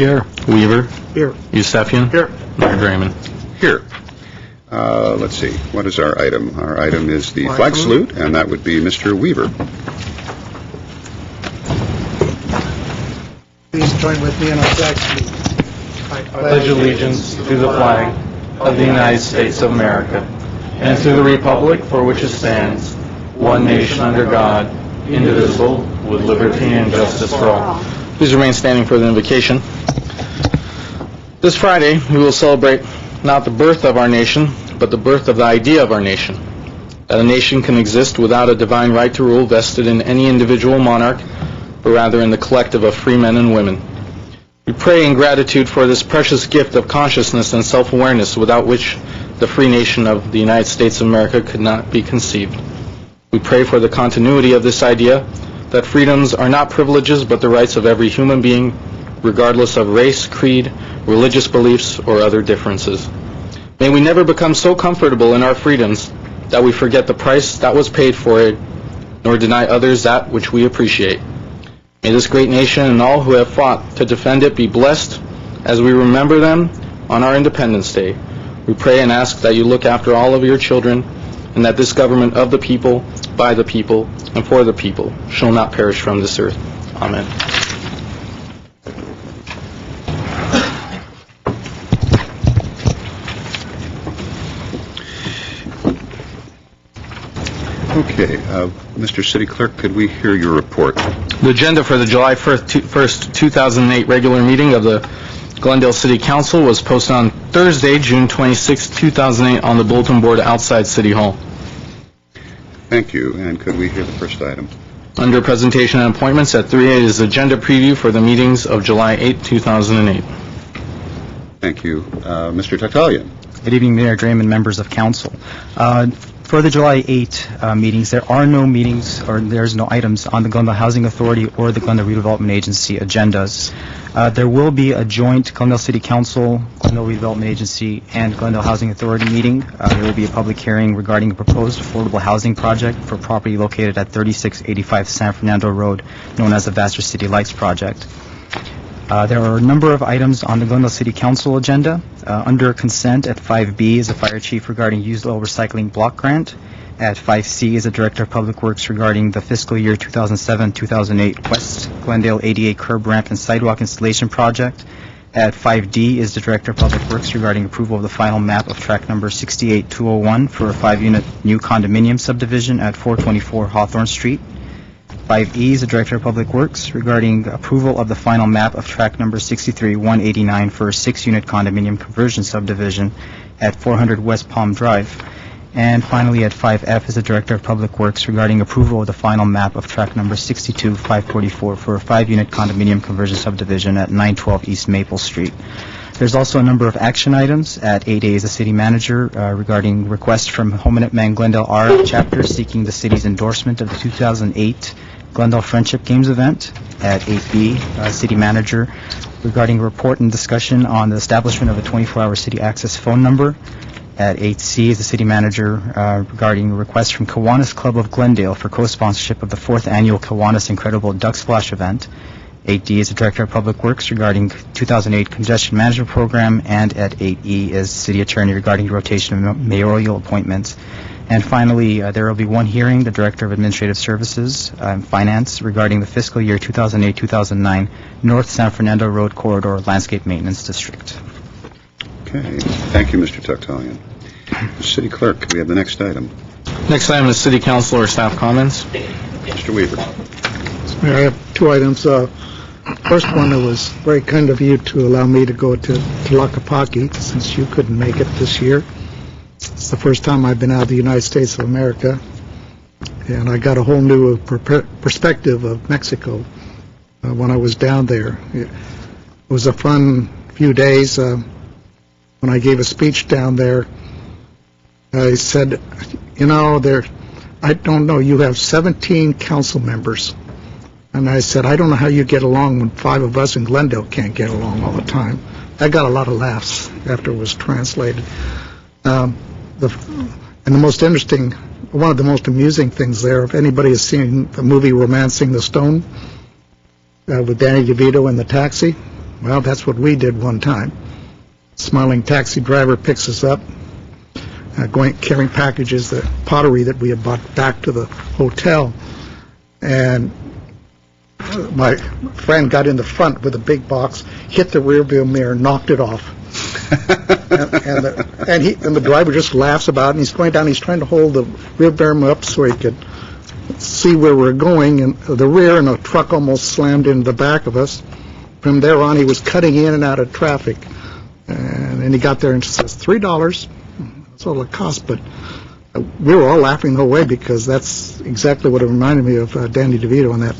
Here. Weaver. Here. Yusefian. Here. Mayor Draymond. Here. Let's see. What is our item? Our item is the flag salute, and that would be Mr. Weaver. Please join with me in our flag salute. I pledge allegiance to the flag of the United States of America and to the republic for which it stands, one nation under God, indivisible, with liberty and justice for all. Please remain standing for the invocation. This Friday, we will celebrate not the birth of our nation, but the birth of the idea of our nation. That a nation can exist without a divine right to rule vested in any individual monarch, but rather in the collective of free men and women. We pray in gratitude for this precious gift of consciousness and self-awareness without which the free nation of the United States of America could not be conceived. We pray for the continuity of this idea that freedoms are not privileges but the rights of every human being, regardless of race, creed, religious beliefs, or other differences. May we never become so comfortable in our freedoms that we forget the price that was paid for it, nor deny others that which we appreciate. May this great nation and all who have fought to defend it be blessed as we remember them on our Independence Day. We pray and ask that you look after all of your children, and that this government of the people, by the people, and for the people shall not perish from this earth. Amen. Okay. Mr. City Clerk, could we hear your report? The agenda for the July 1st, 2008 regular meeting of the Glendale City Council was posted on Thursday, June 26, 2008 on the bulletin board outside City Hall. Thank you. And could we hear the first item? Under presentation and appointments at 3A is agenda preview for the meetings of July 8, 2008. Thank you. Mr. Tatalian. Good evening, Mayor Draymond, members of council. For the July 8 meetings, there are no meetings or there's no items on the Glendale Housing Authority or the Glendale Redevelopment Agency agendas. There will be a joint Glendale City Council, Glendale Redevelopment Agency, and Glendale Housing Authority meeting. There will be a public hearing regarding a proposed affordable housing project for property located at 3685 San Fernando Road, known as the Vassar City Lights Project. There are a number of items on the Glendale City Council agenda. Under consent at 5B is the fire chief regarding used oil recycling block grant. At 5C is the director of public works regarding the fiscal year 2007-2008 West Glendale ADA curb ramp and sidewalk installation project. At 5D is the director of public works regarding approval of the final map of track number 68201 for a 5-unit new condominium subdivision at 424 Hawthorne Street. 5E is the Director of Public Works regarding approval of the final map of track number 63189 for a 6-unit condominium conversion subdivision at 400 West Palm Drive. And finally, at 5F is the Director of Public Works regarding approval of the final map of track number 62544 for a 5-unit condominium conversion subdivision at 912 East Maple Street. There's also a number of action items. At 8A is the City Manager regarding request from Hominid Glendale R chapter seeking the city's endorsement of the 2008 Glendale Friendship Games event. At 8B, City Manager regarding report and discussion on the establishment of a 24-hour city access phone number. At 8C is the City Manager regarding request from Kiwanis Club of Glendale for co-sponsorship of the 4th annual Kiwanis Incredible Duck Splash event. 8D is the Director of Public Works regarding 2008 Congestion Management Program, and at 8E is City Attorney regarding rotation of mayoral appointments. And finally, there will be one hearing, the Director of Administrative Services and Finance regarding the fiscal year 2008-2009 North San Fernando Road Corridor Landscape Maintenance District. Okay. Thank you, Mr. Tatalian. City Clerk, could we have the next item? Next item is City Council or staff comments. Mr. Weaver. Mayor, I have two items. First one, it was very kind of you to allow me to go to Tlaquepaque since you couldn't make it this year. It's the first time I've been out of the United States of America, and I got a whole new perspective of Mexico when I was down there. It was a fun few days. When I gave a speech down there, I said, you know, I don't know, you have 17 council members. And I said, I don't know how you get along when 5 of us in Glendale can't get along all the time. I got a lot of laughs after it was translated. And the most interesting, one of the most amusing things there, if anybody has seen the movie Romancing the Stone with Danny DeVito in the taxi, Well, that's what we did one time. Smiling taxi driver picks us up, carrying packages, the pottery that we had bought back to the hotel. And my friend got in the front with a big box, hit the rear view mirror, knocked it off. and the driver just laughs about it, and he's going down, he's trying to hold the rear mirror up so he could see where we're going, and the rear, and a truck almost slammed into the back of us. From there on, he was cutting in and out of traffic. And then he got there and says, $3. That's all it cost. But we were all laughing the whole way because that's exactly what it reminded me of Danny DeVito in that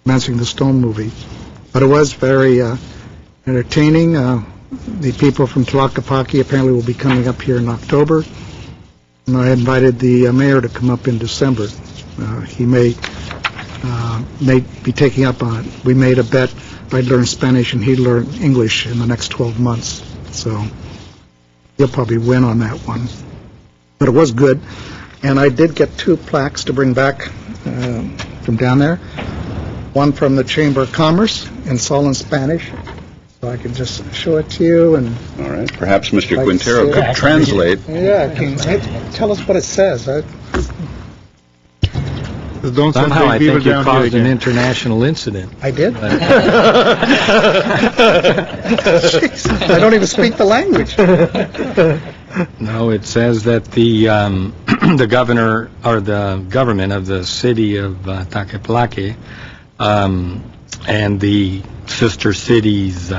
Mansing the Stone movie. But it was very entertaining. The people from Tlaquepaque apparently will be coming up here in October. And I invited the mayor to come up in December. He may be taking up on it. We made a bet I'd learn Spanish and he'd learn English in the next 12 months. So he'll probably win on that one. But it was good. And I did get 2 plaques to bring back from down there. One from the Chamber of Commerce, and it's all in Spanish. So I can just show it to you. And All right. Perhaps Mr. Like Quintero to see could it. translate. yeah, tell us what it says. Somehow I think you caused an international incident. I did? Jeez, I don't even speak the language. No, it says that the the governor or the government of the city of Tlaquepaque and the Sister Cities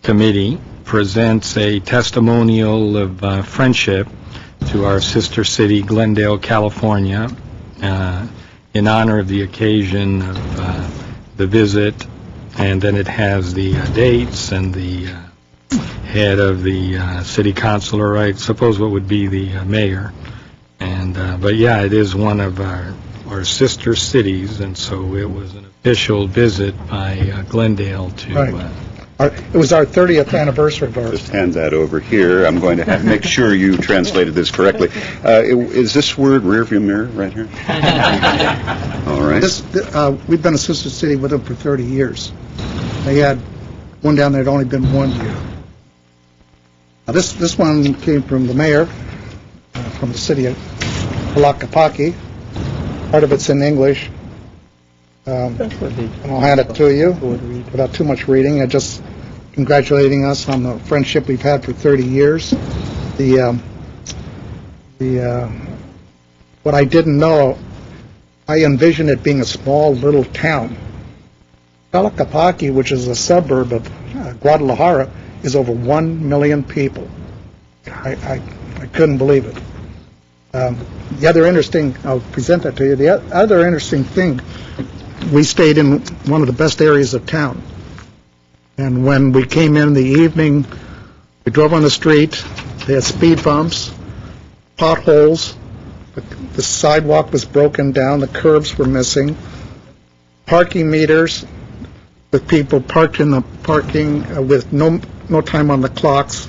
Committee presents a testimonial of friendship to our sister city, Glendale, California, in honor of the occasion of the visit, and then it has the dates and the head of the city council, or I suppose what would be the mayor. And but yeah, it is one of our sister cities, and so it was an official visit by Glendale to. Right. It was our 30th anniversary of ours. Just hand that over here. I'm going to make sure you translated this correctly. Is this word rearview mirror right here? All right. We've been a sister city with them for 30 years. They had one down there that had only been 1 year. Now this one came from the mayor, from the city of Tlaquepaque. Part of it's in English. I'll hand it to you without too much reading. Just congratulating us on the friendship we've had for 30 years. What I didn't know, I envisioned it being a small little town. Tlaquepaque, which is a suburb of Guadalajara, is over 1 million people. I couldn't believe it. The other interesting, I'll present that to you. The other interesting thing, we stayed in one of the best areas of town. And when we came in the evening, we drove on the street. They had speed bumps, potholes. The sidewalk was broken down. The curbs were missing. Parking meters with people parked in the parking with no time on the clocks.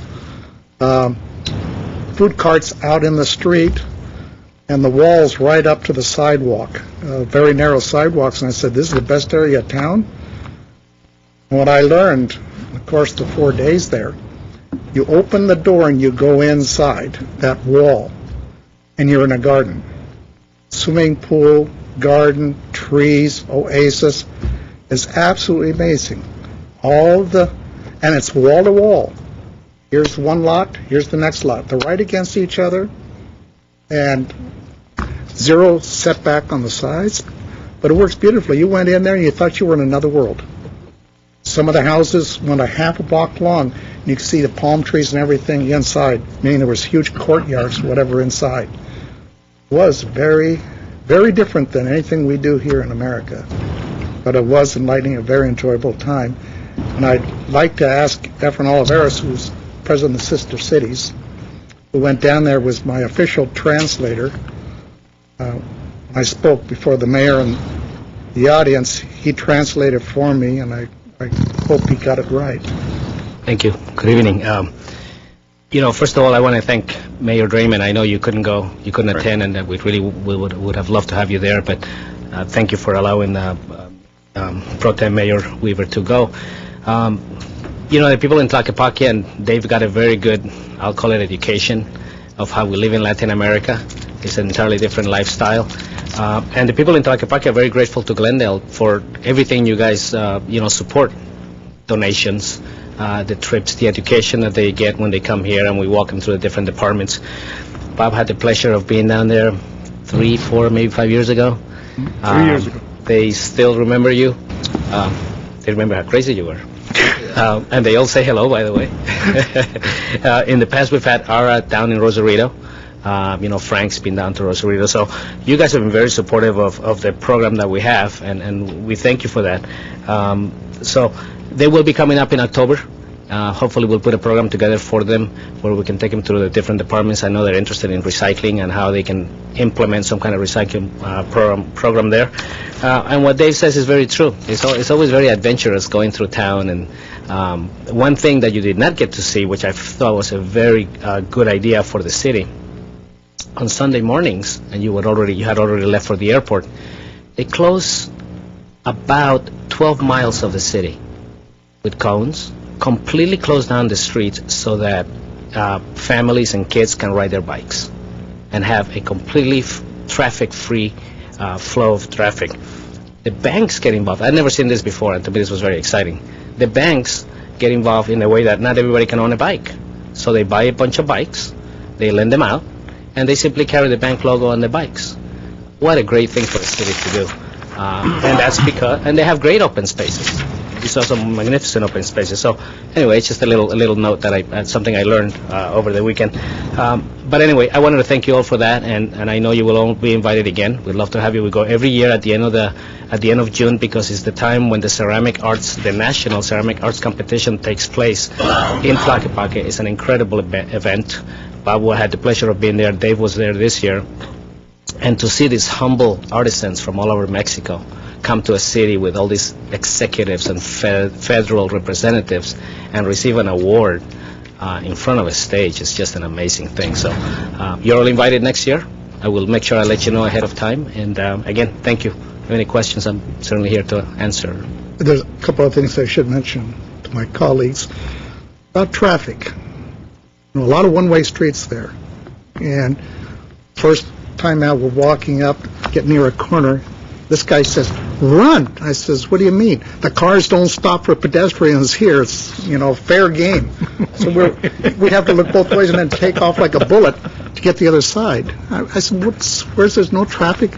Food carts out in the street, and the walls right up to the sidewalk, very narrow sidewalks. And I said, this is the best area of town? And what I learned, of course, the 4 days there, you open the door and you go inside that wall, and you're in a garden. Swimming pool, garden, trees, oasis. It's absolutely amazing. And it's wall to wall. Here's one lot, here's the next lot. They're right against each other, and zero setback on the sides, but it works beautifully. You went in there and you thought you were in another world. Some of the houses went a half a block long, and you could see the palm trees and everything inside, meaning there was huge courtyards, whatever, inside. It was very, very different than anything we do here in America, but it was enlightening, a very enjoyable time. And I'd like to ask Efren Oliveras, who's president of the Sister Cities, who went down there, was my official translator. I spoke before the mayor and the audience. He translated for me, and I hope he got it right. Thank you. Good evening. First of all, I want to thank Mayor Draymond. I know you couldn't go, you couldn't attend, and we would have loved to have you there, but thank you for allowing Pro Tem Mayor Weaver to go. The people in Tlaquepaque, and they've got a very good, I'll call it education, of how we live in Latin America. It's an entirely different lifestyle. And the people in Tlaquepaque are very grateful to Glendale for everything you guys, support. Donations, the trips, the education that they get when they come here, and we walk them through the different departments. Bob had the pleasure of being down there 3, 4, maybe 5 years ago. 3 years ago. They still remember you. They remember how crazy you were. And they all say hello, by the way. In the past, we've had Ara down in Rosarito. Frank's been down to Rosarito. So you guys have been very supportive of the program that we have, and we thank you for that. So they will be coming up in October. Hopefully we'll put a program together for them where we can take them through the different departments. I know they're interested in recycling and how they can implement some kind of recycling program there. And what Dave says is very true. It's always very adventurous going through town. And one thing that you did not get to see, which I thought was a very good idea for the city, on Sunday mornings, and you had already left for the airport, they close about 12 miles of the city with cones, completely close down the streets so that families and kids can ride their bikes and have a completely traffic-free flow of traffic. The banks get involved. I'd never seen this before, and to me this was very exciting. The banks get involved in a way that not everybody can own a bike. So they buy a bunch of bikes, they lend them out, and they simply carry the bank logo on the bikes. What a great thing for the city to do. And they have great open spaces. You saw some magnificent open spaces. So anyway, it's just a little note that something I learned over the weekend. But anyway, I wanted to thank you all for that, and I know you will all be invited again. We'd love to have you. We go every year at the end of June, because it's the time when the National Ceramic Arts Competition takes place in Tlaquepaque. It's an incredible event. Bob had the pleasure of being there. Dave was there this year. And to see these humble artisans from all over Mexico come to a city with all these executives and federal representatives and receive an award in front of a stage is just an amazing thing. So you're all invited next year. I will make sure I let you know ahead of time. And again, thank you. If you have any questions, I'm certainly here to answer. There's a couple of things I should mention to my colleagues about traffic. A lot of one-way streets there. And first time out, we're walking up, get near a corner. This guy says, "Run!" I says, "What do you mean? The cars don't stop for pedestrians here. It's, fair game." So we have to look both ways and then take off like a bullet to get the other side. I said, "Where's there's no traffic?"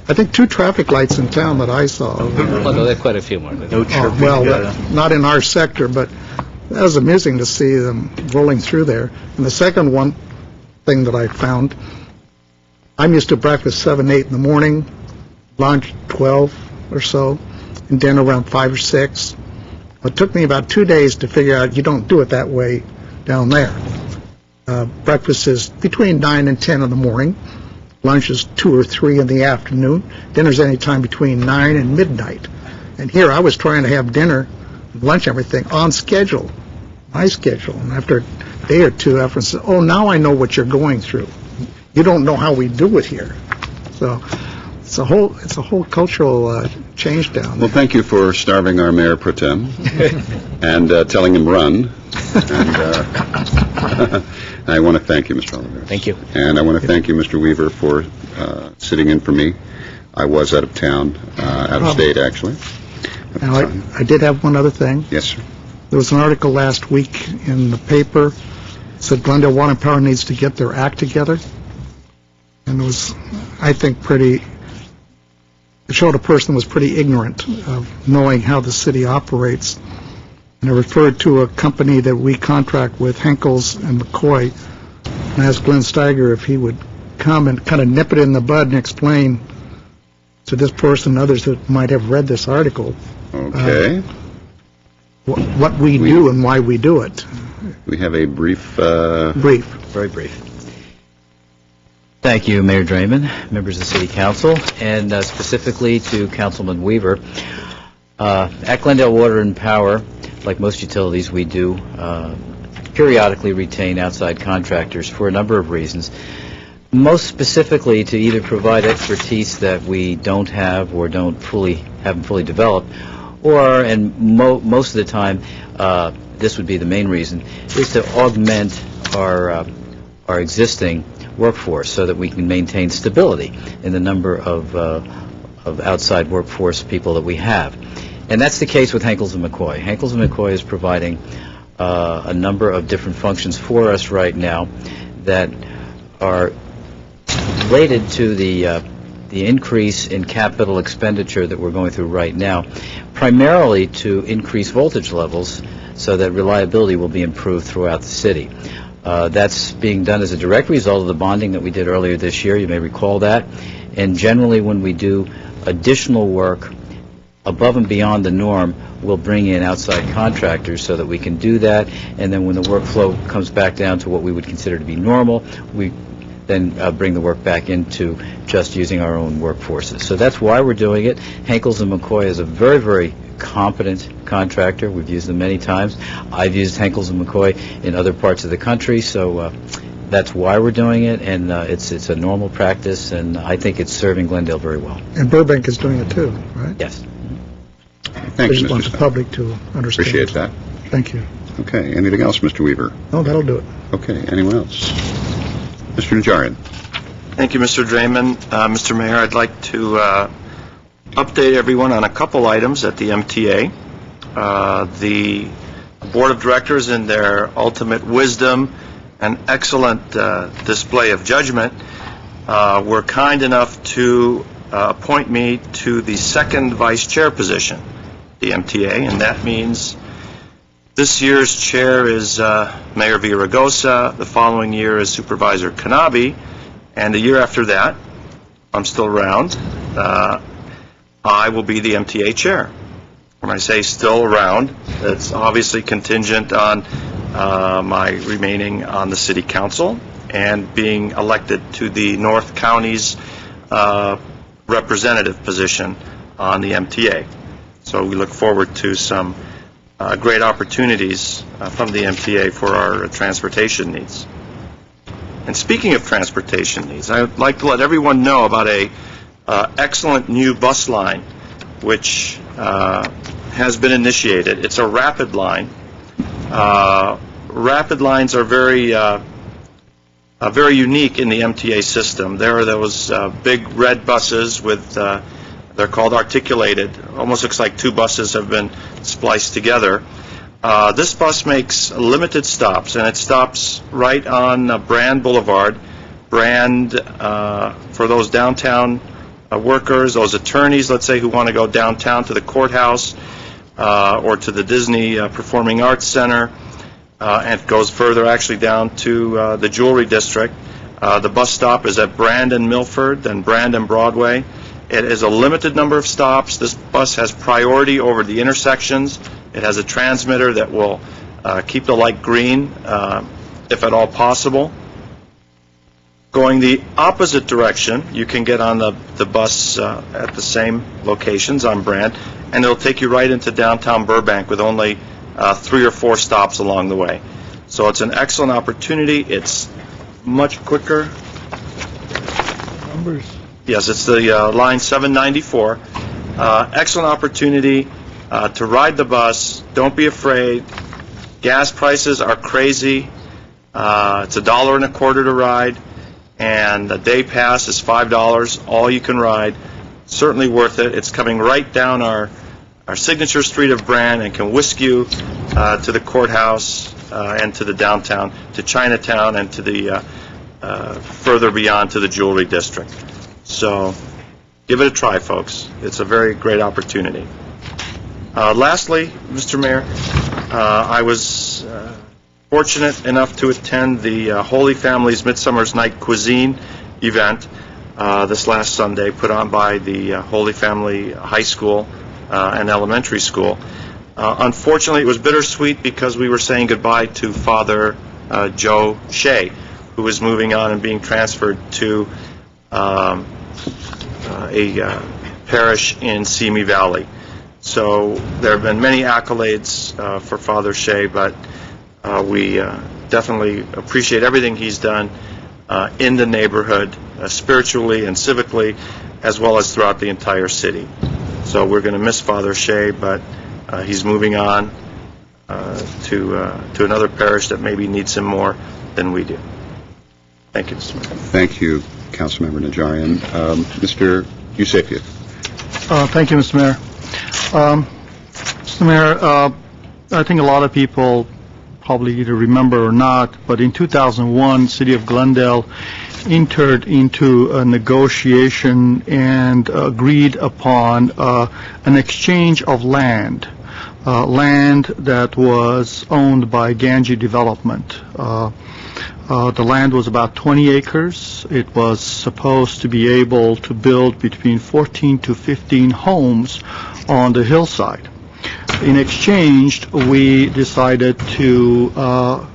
I think 2 traffic lights in town that I saw. Oh, no, there are quite a few more. Not in our sector, but that was amusing to see them rolling through there. And the second one thing that I found, I'm used to breakfast 7, 8 in the morning, lunch 12 or so, and dinner around 5 or 6. It took me about 2 days to figure out you don't do it that way down there. Breakfast is between 9 and 10 in the morning. Lunch is 2 or 3 in the afternoon. Dinner's any time between 9 and midnight. And here I was trying to have dinner, lunch, everything on schedule, my schedule. And after a day or two, everyone said, "Oh, now I know what you're going through. You don't know how we do it here." So it's a whole cultural change down there. Well, thank you for starving our mayor pro tem and telling him run. And I want to thank you, Mr. Oliver. Thank you. And I want to thank you, Mr. Weaver, for sitting in for me. I was out of town, out of state, actually. Now, I did have one other thing. Yes, sir. There was an article last week in the paper that said Glendale Water and Power needs to get their act together. And it was, I think, it showed a person was pretty ignorant of knowing how the city operates. And I referred to a company that we contract with, Henkel's and McCoy, and asked Glenn Steiger if he would come and kind of nip it in the bud and explain to this person and others that might have read this article Okay. what we do and why we do it. We have a brief... Brief. Very brief. Thank you, Mayor Draymond, members of the City Council, and specifically to Councilman Weaver. At Glendale Water and Power, like most utilities, we do periodically retain outside contractors for a number of reasons. Most specifically to either provide expertise that we don't have or haven't fully developed, or, and most of the time, this would be the main reason, is to augment our existing workforce so that we can maintain stability in the number of outside workforce people that we have. And that's the case with Henkels & McCoy. Henkels & McCoy is providing a number of different functions for us right now that are related to the increase in capital expenditure that we're going through right now, primarily to increase voltage levels so that reliability will be improved throughout the city. That's being done as a direct result of the bonding that we did earlier this year. You may recall that. And generally, when we do additional work above and beyond the norm, we'll bring in outside contractors so that we can do that. And then when the workflow comes back down to what we would consider to be normal, we then bring the work back into just using our own workforces. So that's why we're doing it. Henkels & McCoy is a very, very competent contractor. We've used them many times. I've used Henkels & McCoy in other parts of the country, so that's why we're doing it, and it's a normal practice, and I think it's serving Glendale very well. And Burbank is doing it too, right? Yes. Thank I you, just Mr. want the Stein. public to understand. Appreciate that. Thank you. Okay, anything else, Mr. Weaver? No, that'll do it. Okay, anyone else? Mr. Najarian. Thank you, Mr. Draymond. Mr. Mayor, I'd like to update everyone on a couple items at the MTA. The Board of Directors, in their ultimate wisdom and excellent display of judgment, were kind enough to appoint me to the second vice chair position, the MTA, and that means this year's chair is Mayor Villaraigosa, the following year is Supervisor Kanabe, and the year after that, I'm still around, I will be the MTA chair. When I say still around, it's obviously contingent on my remaining on the City Council and being elected to the North County's representative position on the MTA. So we look forward to some great opportunities from the MTA for our transportation needs. And speaking of transportation needs, I'd like to let everyone know about a excellent new bus line which has been initiated. It's a rapid line. Rapid lines are very unique in the MTA system. There are those big red buses with they're called articulated. Almost looks like two buses have been spliced together. This bus makes limited stops, and it stops right on Brand Boulevard. Brand, for those downtown workers, those attorneys, let's say, who want to go downtown to the courthouse or to the Disney Performing Arts Center, and it goes further actually down to the Jewelry District. The bus stop is at Brand and Milford, then Brand and Broadway. It is a limited number of stops. This bus has priority over the intersections. It has a transmitter that will keep the light green, if at all possible. Going the opposite direction, you can get on the bus at the same locations on Brand, and it'll take you right into downtown Burbank with only 3 or 4 stops along the way. So it's an excellent opportunity. It's much quicker. Numbers. Yes, it's the line 794. Excellent opportunity to ride the bus. Don't be afraid. Gas prices are crazy. It's $1.25 to ride, and the day pass is $5. All you can ride. Certainly worth it. It's coming right down our signature street of Brand and can whisk you to the courthouse and to the downtown, to Chinatown, and to the further beyond to the Jewelry District. So give it a try, folks. It's a very great opportunity. Lastly, Mr. Mayor, I was fortunate enough to attend the Holy Family's Midsummer's Night Cuisine event this last Sunday, put on by the Holy Family High School and Elementary School. Unfortunately, it was bittersweet because we were saying goodbye to Father Joe Shea, who is moving on and being transferred to a parish in Simi Valley. So there have been many accolades for Father Shea, but we definitely appreciate everything he's done in the neighborhood, spiritually and civically, as well as throughout the entire city. So we're going to miss Father Shea, but he's moving on to another parish that maybe needs him more than we do. Thank you, Mr. Mayor. Thank you, Councilmember Najarian. Mr. Yusefian. Thank you, Mr. Mayor. Mr. Mayor, I think a lot of people probably either remember or not, but in 2001, City of Glendale entered into a negotiation and agreed upon an exchange of land that was owned by Ganji Development. The land was about 20 acres. It was supposed to be able to build between 14 to 15 homes on the hillside. In exchange, we decided to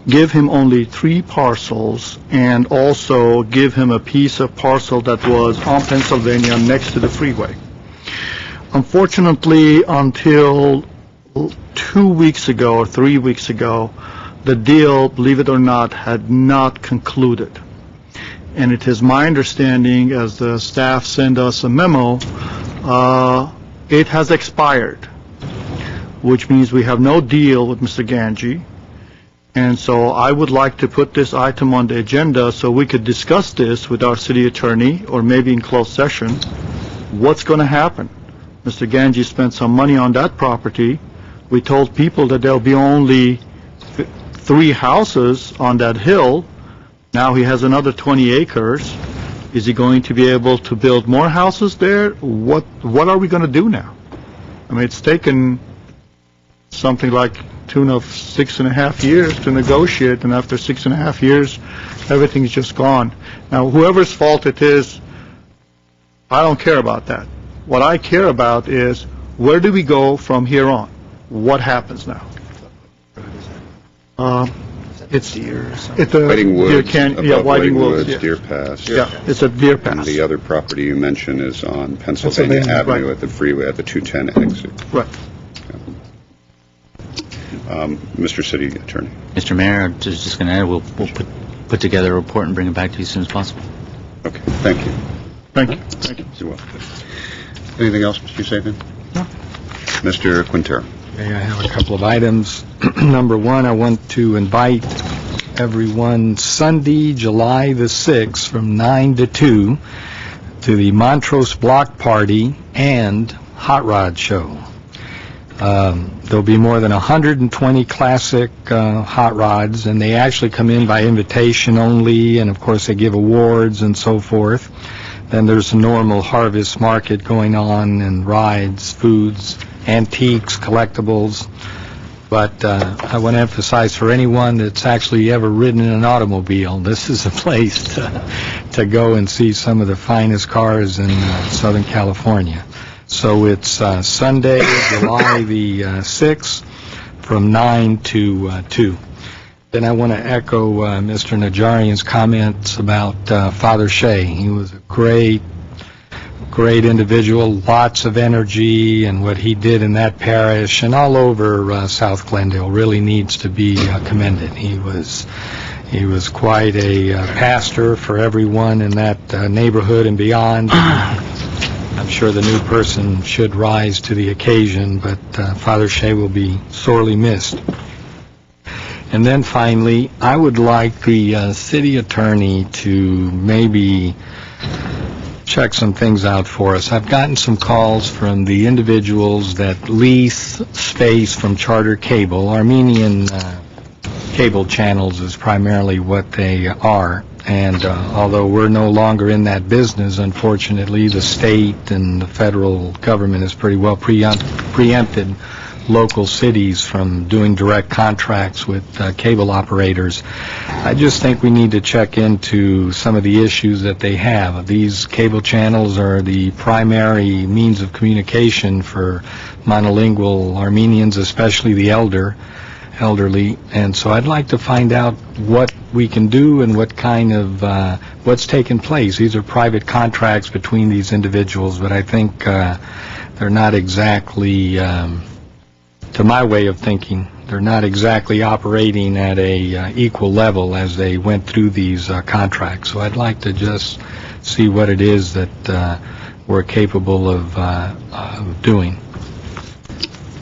give him only 3 parcels and also give him a piece of parcel that was on Pennsylvania next to the freeway. Unfortunately, until 2 weeks ago or 3 weeks ago, the deal, believe it or not, had not concluded. And it is my understanding, as the staff sent us a memo, it has expired, which means we have no deal with Mr. Ganji. And so I would like to put this item on the agenda so we could discuss this with our city attorney, or maybe in closed session. What's going to happen? Mr. Ganji spent some money on that property. We told people that there'll be only 3 houses on that hill. Now he has another 20 acres. Is he going to be able to build more houses there? What are we going to do now? I mean, it's taken something like tune of 6.5 years to negotiate, and after 6.5 years, everything's just gone. Now, whoever's fault it is, I don't care about that. What I care about is, where do we go from here on? What happens now? It's Whiting Woods, above Whiting Woods, yeah. Deer Pass. Yeah, it's a Deer Pass. And the other property you mentioned is on Pennsylvania Avenue, right. at the freeway, at the 210 exit. Right. Mr. City Attorney. Mr. Mayor, I was just going to add, we'll put together a report and bring it back to you as soon as possible. Okay, thank you. Thank you. Thank you. You're welcome. Anything else, Mr. Yusefian? No. Mr. Quintero. Okay, I have a couple of items. Number one, I want to invite everyone Sunday, July the 6th, from 9 to 2, to the Montrose Block Party and Hot Rod Show. There'll be more than 120 classic hot rods, and they actually come in by invitation only, and of course they give awards and so forth. Then there's a normal harvest market going on, and rides, foods, antiques, collectibles. But I want to emphasize, for anyone that's actually ever ridden in an automobile, this is a place to go and see some of the finest cars in Southern California. So it's Sunday, July the 6th, from 9 to 2. Then I want to echo Mr. Najarian's comments about Father Shea. He was a great individual, lots of energy, and what he did in that parish and all over South Glendale really needs to be commended. He was quite a pastor for everyone in that neighborhood and beyond. I'm sure the new person should rise to the occasion, but Father Shea will be sorely missed. And then finally, I would like the city attorney to maybe check some things out for us. I've gotten some calls from the individuals that lease space from Charter Cable. Armenian cable channels is primarily what they are. And although we're no longer in that business, unfortunately, the state and the federal government has pretty well preempted local cities from doing direct contracts with cable operators. I just think we need to check into some of the issues that they have. These cable channels are the primary means of communication for monolingual Armenians, especially the elderly, and so I'd like to find out what we can do and what kind of what's taken place. These are private contracts between these individuals, but I think they're not exactly, to my way of thinking, they're not exactly operating at a equal level as they went through these contracts. So I'd like to just see what it is that we're capable of doing.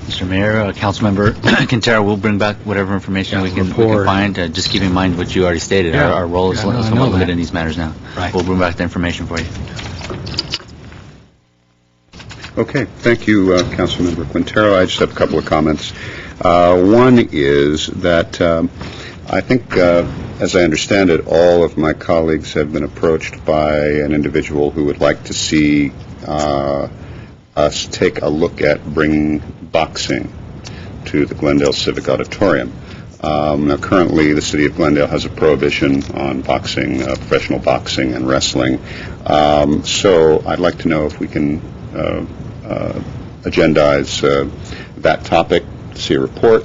Mr. Mayor, Councilmember Quintero, we'll bring back whatever information we can report. find. Just keep in mind what you already stated. Yeah. Our role is Yeah, no, I know somewhat limited that. in these matters now. Right. We'll bring back the information for you. Okay, thank you, Councilmember Quintero. I just have a couple of comments. One is that I think, as I understand it, all of my colleagues have been approached by an individual who would like to see us take a look at bringing boxing to the Glendale Civic Auditorium. Now, currently, the city of Glendale has a prohibition on boxing, professional boxing and wrestling. So I'd like to know if we can agendize that topic, see a report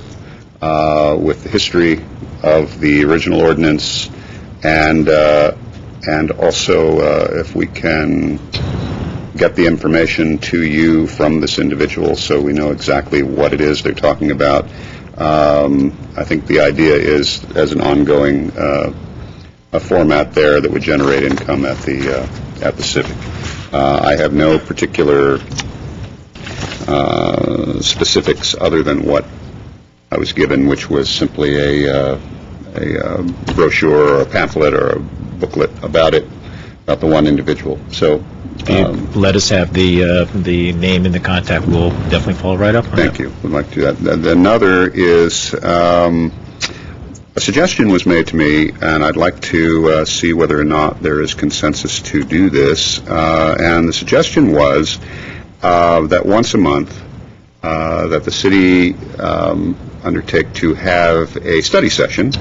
with the history of the original ordinance, and also if we can get the information to you from this individual so we know exactly what it is they're talking about. I think the idea is, as an ongoing a format there that would generate income at the Civic. I have no particular specifics other than what I was given, which was simply a brochure or a pamphlet or a booklet about it, about the one individual. So let us have the name and the contact. We'll definitely follow right up on thank you. Would like to do that. Another is a suggestion was made to me, and I'd like to see whether or not there is consensus to do this. And the suggestion was that once a month, that the city undertake to have a study session.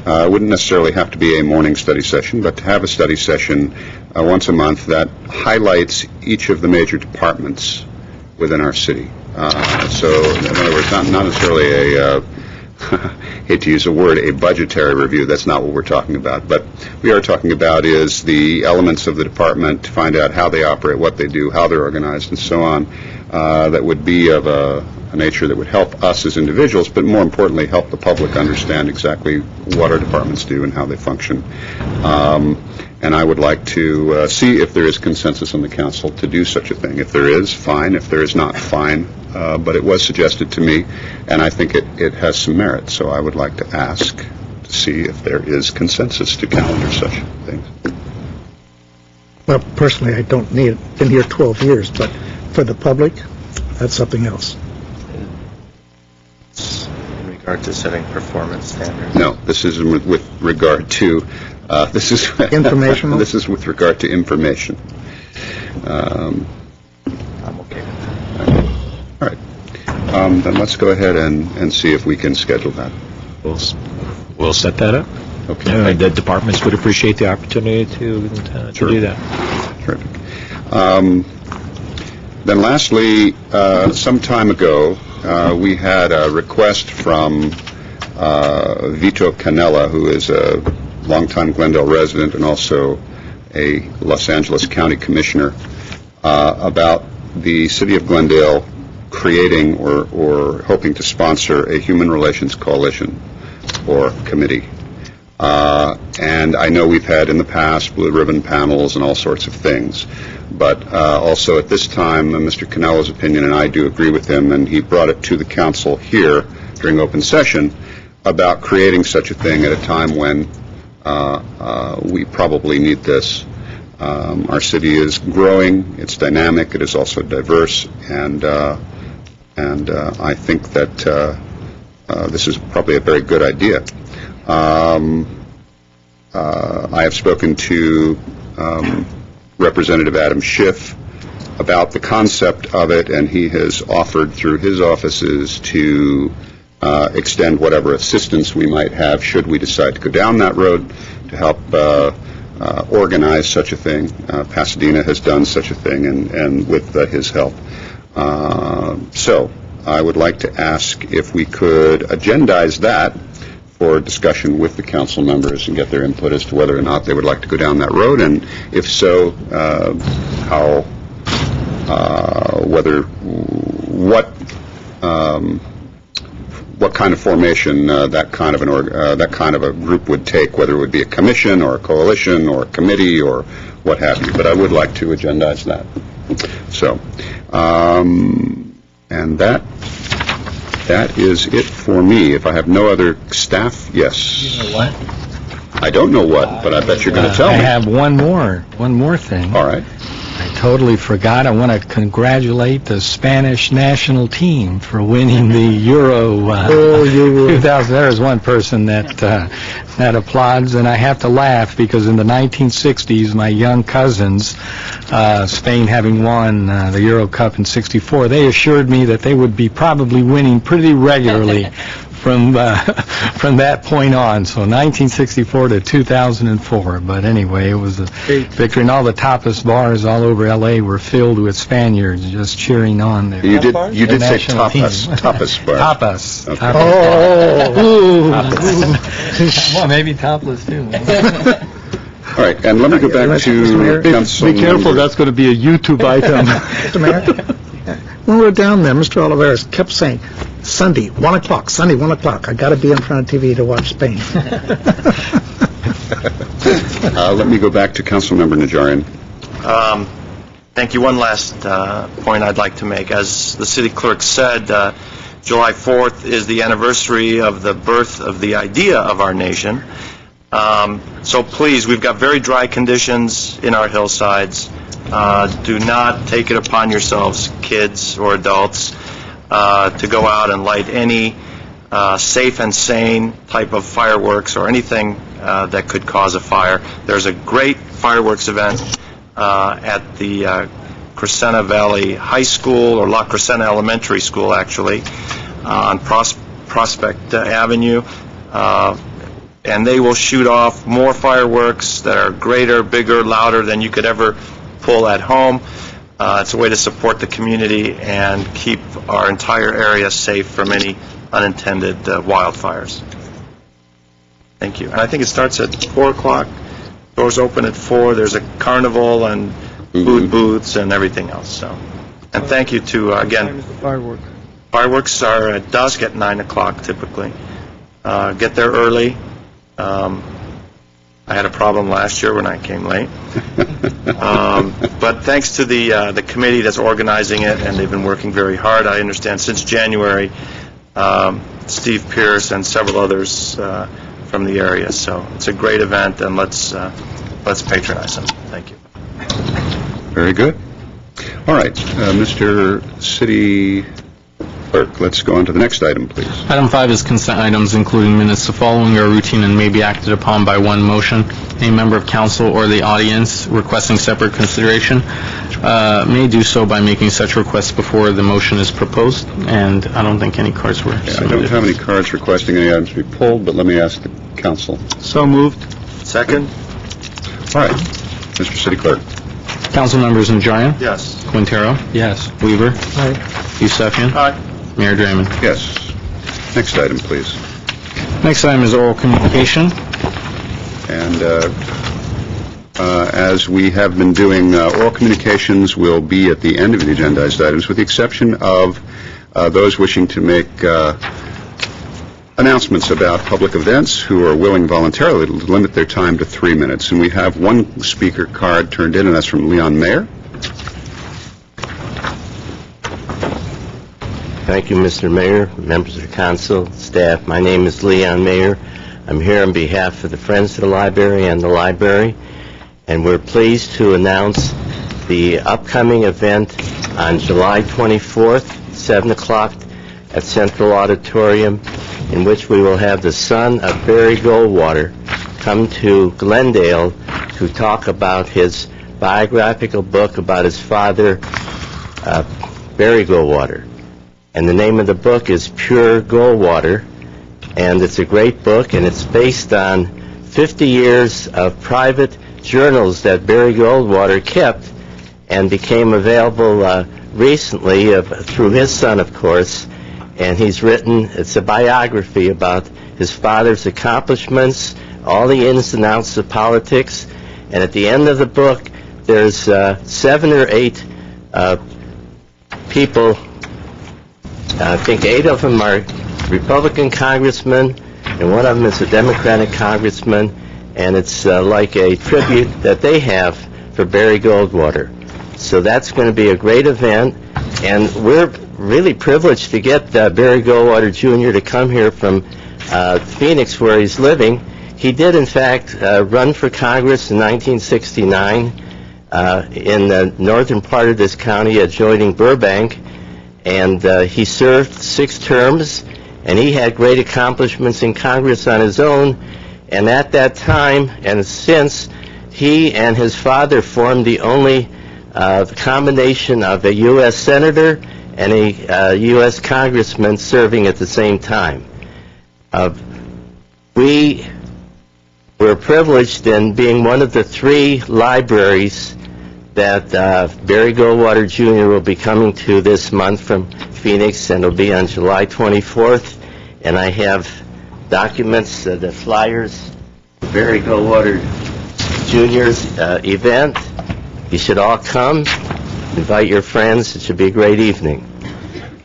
It wouldn't necessarily have to be a morning study session, but to have a study session once a month that highlights each of the major departments within our city. So, in other words, not necessarily a, hate to use a word, a budgetary review. That's not what we're talking about. But we are talking about is the elements of the department to find out how they operate, what they do, how they're organized, and so on, that would be of a nature that would help us as individuals, but more importantly, help the public understand exactly what our departments do and how they function. And I would like to see if there is consensus on the council to do such a thing. If there is, fine. If there is not, fine. But it was suggested to me, and I think it has some merit. So I would like to ask to see if there is consensus to calendar such things. Well, personally, I don't need it. Been here 12 years, but for the public, that's something else. In regard to setting performance standards? No, this is with regard to this is Informational? This is with regard to information. I'm okay with that. All right. Then let's go ahead and see if we can schedule that. We'll set that up. Okay. The departments would appreciate the opportunity to Sure. do that. Terrific. Then lastly, some time ago, we had a request from Vito Canella, who is a longtime Glendale resident and also a Los Angeles County Commissioner, about the City of Glendale creating or hoping to sponsor a Human Relations Coalition or committee. And I know we've had in the past blue ribbon panels and all sorts of things, but also at this time, Mr. Canella's opinion, and I do agree with him, and he brought it to the council here during open session about creating such a thing at a time when we probably need this. Our city is growing, it's dynamic, it is also diverse, and I think that this is probably a very good idea. I have spoken to Representative Adam Schiff about the concept of it, and he has offered through his offices to extend whatever assistance we might have should we decide to go down that road to help organize such a thing. Pasadena has done such a thing, and with his help. So I would like to ask if we could agendize that for discussion with the council members and get their input as to whether or not they would like to go down that road, and if so, what kind of formation that kind of a group would take, whether it would be a commission or a coalition or a committee or what have you. But I would like to agendize that. So, and that is it for me. If I have no other staff, yes. You know what? I don't know what, but I bet you're going to tell I me. have one more thing. All right. I totally forgot. I want to congratulate the Spanish national team for winning the Euro 2000. There is one person that applauds, and I have to laugh because in the 1960s, my young cousins, Spain having won the Euro Cup in '64, they assured me that they would be probably winning pretty regularly from that point on. So 1964 to 2004. But anyway, it was a victory, and all the tapas bars all over L.A. were filled with Spaniards just cheering on there. You did say national tapas, team. tapas bar. Tapas. Okay. Tapas. Well, maybe topless too. All right, and let me go back to Council. Be careful, that's going to be a YouTube item. Mr. Mayor, when we were down there, Mr. Oliveris kept saying, Sunday, 1 o'clock, Sunday, 1 o'clock. I got to be in front of TV to watch Spain. Let me go back to Councilmember Najarian. Thank you. One last point I'd like to make. As the city clerk said, July 4th is the anniversary of the birth of the idea of our nation. So please, we've got very dry conditions in our hillsides. Do not take it upon yourselves, kids or adults, to go out and light any safe and sane type of fireworks or anything that could cause a fire. There's a great fireworks event at the Crescenta Valley High School, or La Crescenta Elementary School, actually, on Prospect Avenue. And they will shoot off more fireworks that are greater, bigger, louder than you could ever pull at home. It's a way to support the community and keep our entire area safe from any unintended wildfires. Thank you. And I think it starts at 4 o'clock. Doors open at 4. There's a carnival and food booths and everything else. So, and thank you to, again, fireworks are at dusk at 9 o'clock typically. Get there early. I had a problem last year when I came late. But thanks to the committee that's organizing it, and they've been working very hard. I understand since January, Steve Pierce and several others from the area. So it's a great event, and let's patronize them. Thank you. Very good. All right, Mr. City Clerk, let's go on to the next item, please. Item 5 is consent items, including minutes. The following are routine and may be acted upon by one motion. Any member of council or the audience requesting separate consideration may do so by making such request before the motion is proposed, and I don't think any cards were submitted. I don't have any cards requesting any items to be pulled, but let me ask the council. So moved. Second? All right, Mr. City Clerk. Council members Najarian? Yes. Quintero? Yes. Weaver? Aye. Yusefian? Aye. Mayor Draymond? Yes. Next item, please. Next item is oral communication. And as we have been doing, oral communications will be at the end of the agendized items, with the exception of those wishing to make announcements about public events who are willing voluntarily to limit their time to 3 minutes. And we have one speaker card turned in, and that's from Leon Mayer. Thank you, Mr. Mayor, members of the council, staff. My name is Leon Mayer. I'm here on behalf of the Friends of the Library and the library, and we're pleased to announce the upcoming event on July 24th, 7 o'clock at Central Auditorium, in which we will have the son of Barry Goldwater come to Glendale to talk about his biographical book about his father, Barry Goldwater. And the name of the book is Pure Goldwater, and it's a great book, and it's based on 50 years of private journals that Barry Goldwater kept and became available recently through his son, of course. And he's written, it's a biography about his father's accomplishments, all the ins and outs of politics, and at the end of the book, there's 7 or 8 people. I think 8 of them are Republican congressmen, and one of them is a Democratic congressman, and it's like a tribute that they have for Barry Goldwater. So that's going to be a great event, and we're really privileged to get Barry Goldwater Jr. to come here from Phoenix, where he's living. He did, in fact, run for Congress in 1969 in the northern part of this county adjoining Burbank, and he served 6 terms, and he had great accomplishments in Congress on his own. And at that time, and since, he and his father formed the only combination of a U.S. Senator and a U.S. Congressman serving at the same time. We were privileged in being one of the 3 libraries that Barry Goldwater Jr. will be coming to this month from Phoenix, and it'll be on July 24th. And I have documents, the flyers, Barry Goldwater Jr.'s event. You should all come. Invite your friends. It should be a great evening.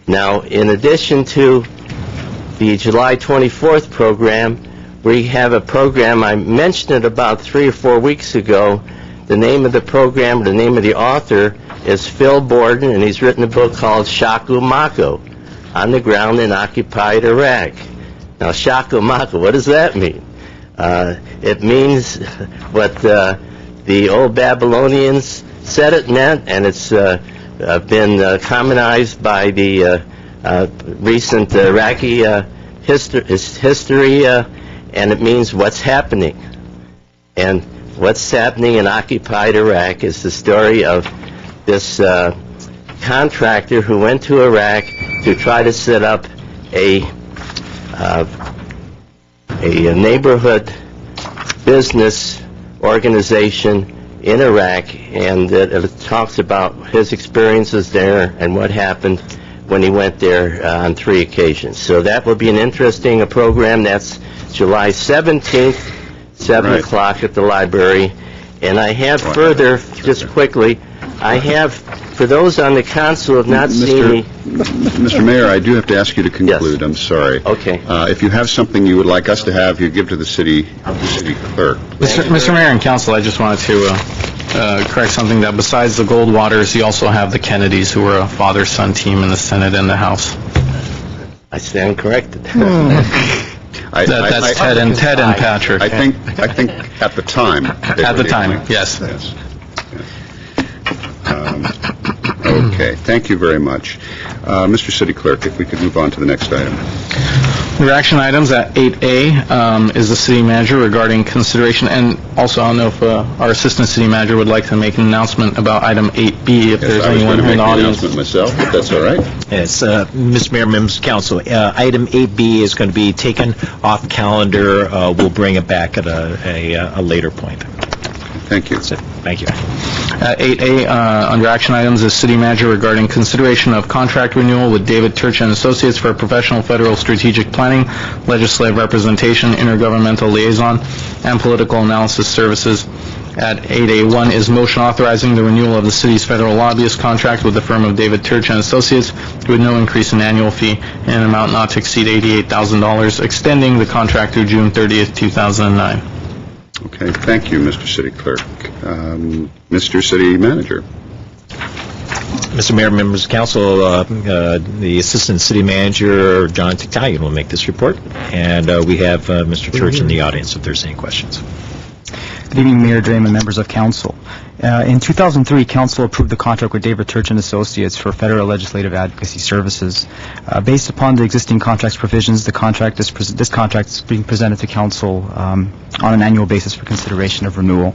Now, in addition to the July 24th program, we have a program, I mentioned it about 3 or 4 weeks ago. The name of the program, the name of the author, is Phil Borden, and he's written a book called Shaku Mako, On the Ground in Occupied Iraq. Now, Shaku Mako, what does that mean? It means what the old Babylonians said it meant, and it's been commonized by the recent Iraqi history, and it means what's happening. And what's happening in occupied Iraq is the story of this contractor who went to Iraq to try to set up a neighborhood business organization in Iraq, and it talks about his experiences there and what happened when he went there on 3 occasions. So that will be an interesting program. That's July 17th, 7 o'clock at the library. And I have further, just quickly, I have, for those on the council who have not seen me... Mr. Mayor, I do have to ask you to conclude. Yes. I'm sorry. Okay. If you have something you would like us to have, you give to the city clerk. Mr. Mayor and Council, I just wanted to correct something, that besides the Goldwaters, you also have the Kennedys, who are a father-son team in the Senate and the House. I stand corrected. That's Ted and Patrick. I think at the time. At the time, yes. Okay, thank you very much. Mr. City Clerk, if we could move on to the next item. Your action items at 8A is the city manager regarding consideration, and also I don't know if our assistant city manager would like to make an announcement about item 8B, if there's anyone in the audience. I was going to make the announcement myself, if that's all right. Yes, Mr. Mayor, members of council, item 8B is going to be taken off calendar. We'll bring it back at a later point. Thank you. Thank you. 8A, under action items, is city manager regarding consideration of contract renewal with David Turch and Associates for professional federal strategic planning, legislative representation, intergovernmental liaison, and political analysis services. At 8A1 is motion authorizing the renewal of the city's federal lobbyist contract with the firm of David Turch and Associates with no increase in annual fee and an amount not to exceed $88,000, extending the contract through June 30th, 2009. Okay, thank you, Mr. City Clerk. Mr. City Manager. Mr. Mayor, members of council, the Assistant City Manager, John Tictalion, will make this report, and we have Mr. Turch in the audience if there's any questions. Good evening, Mayor Draym and members of council. In 2003, council approved the contract with David Turch and Associates for federal legislative advocacy services. Based upon the existing contract's provisions, this contract is being presented to council on an annual basis for consideration of renewal.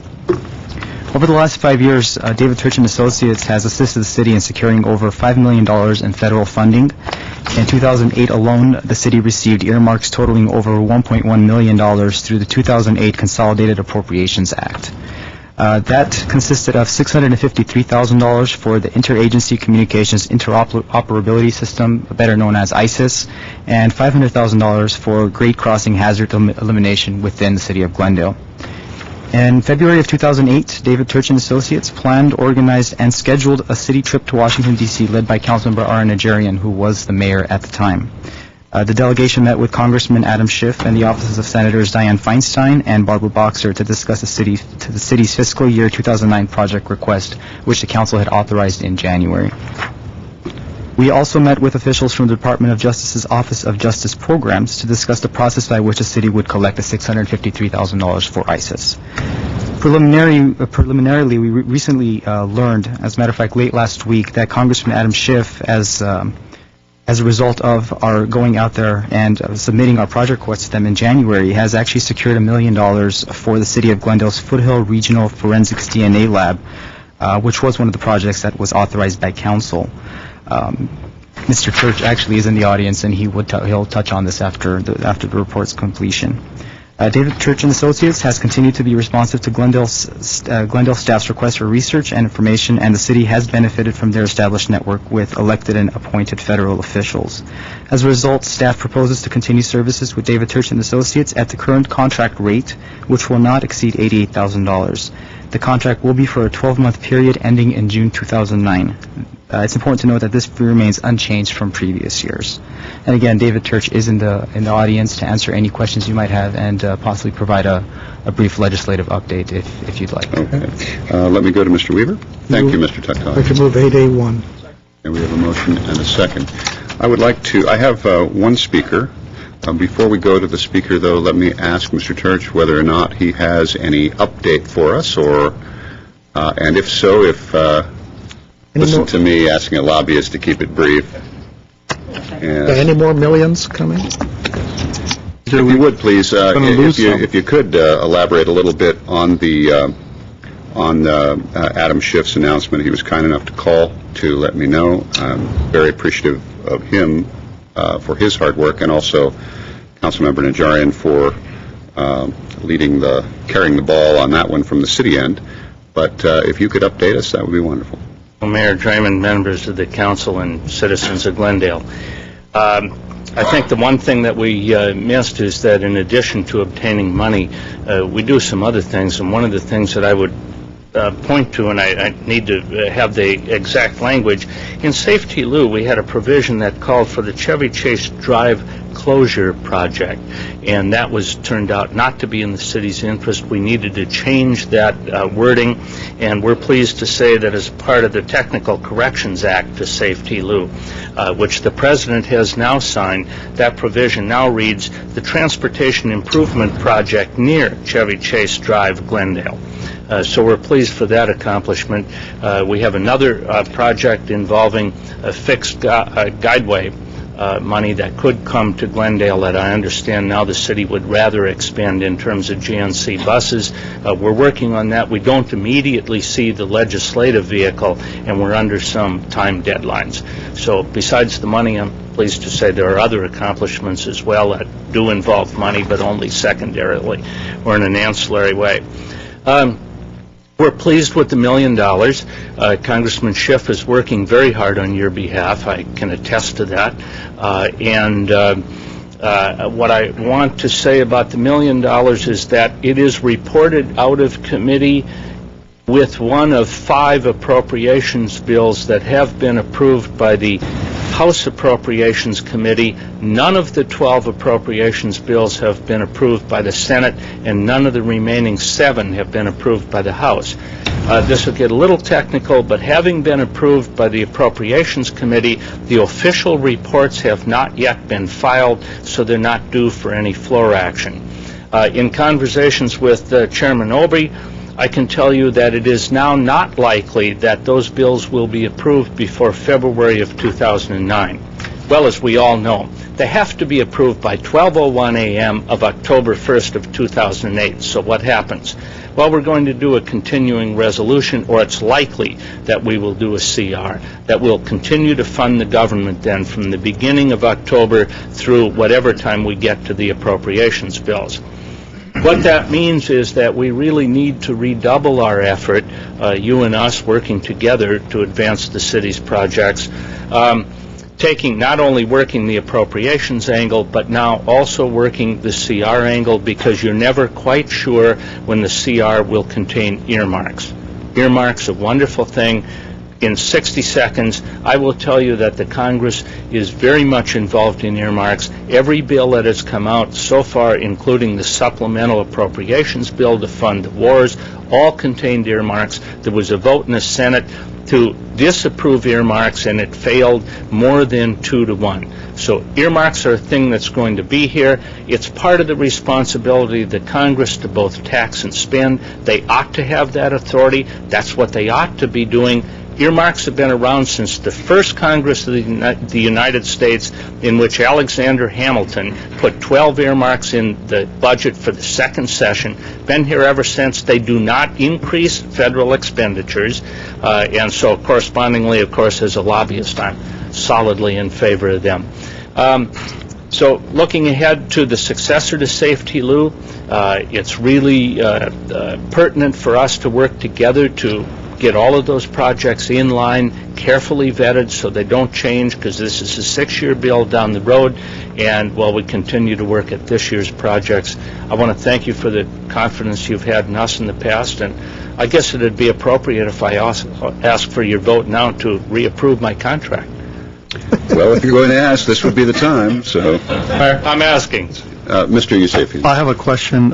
Over the last 5 years, David Turch and Associates has assisted the city in securing over $5 million in federal funding. In 2008 alone, the city received earmarks totaling over $1.1 million through the 2008 Consolidated Appropriations Act. That consisted of $653,000 for the Interagency Communications Interoperability System, better known as ISIS, and $500,000 for grade crossing hazard elimination within the city of Glendale. In February of 2008, David Turch and Associates planned, organized, and scheduled a city trip to Washington, D.C., led by Councilmember Ara Najarian, who was the mayor at the time. The delegation met with Congressman Adam Schiff and the offices of Senators Dianne Feinstein and Barbara Boxer to discuss the city's fiscal year 2009 project request, which the council had authorized in January. We also met with officials from the Department of Justice's Office of Justice Programs to discuss the process by which the city would collect the $653,000 for ISIS. Preliminarily, we recently learned, as a matter of fact, late last week, that Congressman Adam Schiff, as a result of our going out there and submitting our project request to them in January, has actually secured $1 million for the City of Glendale's Foothill Regional Forensics DNA Lab, which was one of the projects that was authorized by council. Mr. Church actually is in the audience, and he'll touch on this after the report's completion. David Church and Associates has continued to be responsive to Glendale staff's request for research and information, and the city has benefited from their established network with elected and appointed federal officials. As a result, staff proposes to continue services with David Church and Associates at the current contract rate, which will not exceed $88,000. The contract will be for a 12-month period ending in June 2009. It's important to note that this remains unchanged from previous years. And again, David Church is in the audience to answer any questions you might have and possibly provide a brief legislative update if you'd like. Okay. Let me go to Mr. Weaver. Thank you, Mr. I'd Tuckton. like to move 8A1. And we have a motion and a second. I have one speaker. Before we go to the speaker, though, let me ask Mr. Church whether or not he has any update for us, and if so, listen to me asking a lobbyist to keep it brief. And Any more millions coming? if you would, please, if you could elaborate a little bit on Adam Schiff's announcement. He was kind enough to call to let me know. I'm very appreciative of him for his hard work, and also Councilmember Najarian for carrying the ball on that one from the city end. But if you could update us, that would be wonderful. Well, Mayor Draymond, members of the council, and citizens of Glendale, I think the one thing that we missed is that in addition to obtaining money, we do some other things, and one of the things that I would point to, and I need to have the exact language, in Safety Lou, we had a provision that called for the Chevy Chase Drive closure project, and that was turned out not to be in the city's interest. We needed to change that wording, and we're pleased to say that as part of the Technical Corrections Act to Safety Lou, which the President has now signed, that provision now reads, the Transportation Improvement Project near Chevy Chase Drive, Glendale. So we're pleased for that accomplishment. We have another project involving a fixed guideway money that could come to Glendale that I understand now the city would rather expand in terms of GNC buses. We're working on that. We don't immediately see the legislative vehicle, and we're under some time deadlines. So besides the money, I'm pleased to say there are other accomplishments as well that do involve money, but only secondarily or in an ancillary way. We're pleased with the $1 million. Congressman Schiff is working very hard on your behalf. I can attest to that. What I want to say about the $1 million is that it is reported out of committee with one of 5 appropriations bills that have been approved by the House Appropriations Committee. None of the 12 appropriations bills have been approved by the Senate, and none of the remaining 7 have been approved by the House. This will get a little technical, but having been approved by the Appropriations Committee, the official reports have not yet been filed, so they're not due for any floor action. In conversations with Chairman Obey, I can tell you that it is now not likely that those bills will be approved before February of 2009. Well, as we all know, they have to be approved by 12:01 a.m. of October 1st of 2008. So what happens? Well, we're going to do a continuing resolution, or it's likely that we will do a CR that will continue to fund the government then from the beginning of October through whatever time we get to the appropriations bills. What that means is that we really need to redouble our effort, you and us working together to advance the city's projects, not only working the appropriations angle, but now also working the CR angle, because you're never quite sure when the CR will contain earmarks. Earmarks, a wonderful thing. in 60 seconds, I will tell you that the Congress is very much involved in earmarks. Every bill that has come out so far, including the supplemental appropriations bill to fund the wars, all contained earmarks. There was a vote in the Senate to disapprove earmarks, and it failed more than 2-1. So earmarks are a thing that's going to be here. It's part of the responsibility of the Congress to both tax and spend. They ought to have that authority. That's what they ought to be doing. Earmarks have been around since the first Congress of the United States, in which Alexander Hamilton put 12 earmarks in the budget for the second session. Been here ever since. They do not increase federal expenditures, and so correspondingly, of course, as a lobbyist, I'm solidly in favor of them. So looking ahead to the successor to Safety Lou, it's really pertinent for us to work together to get all of those projects in line, carefully vetted so they don't change, because this is a 6-year bill down the road, and while we continue to work at this year's projects, I want to thank you for the confidence you've had in us in the past, and I guess it would be appropriate if I ask for your vote now to reapprove my contract. Well, if you're going to ask, this would be the time, so. I'm asking. Mr. Yusefian. I have a question.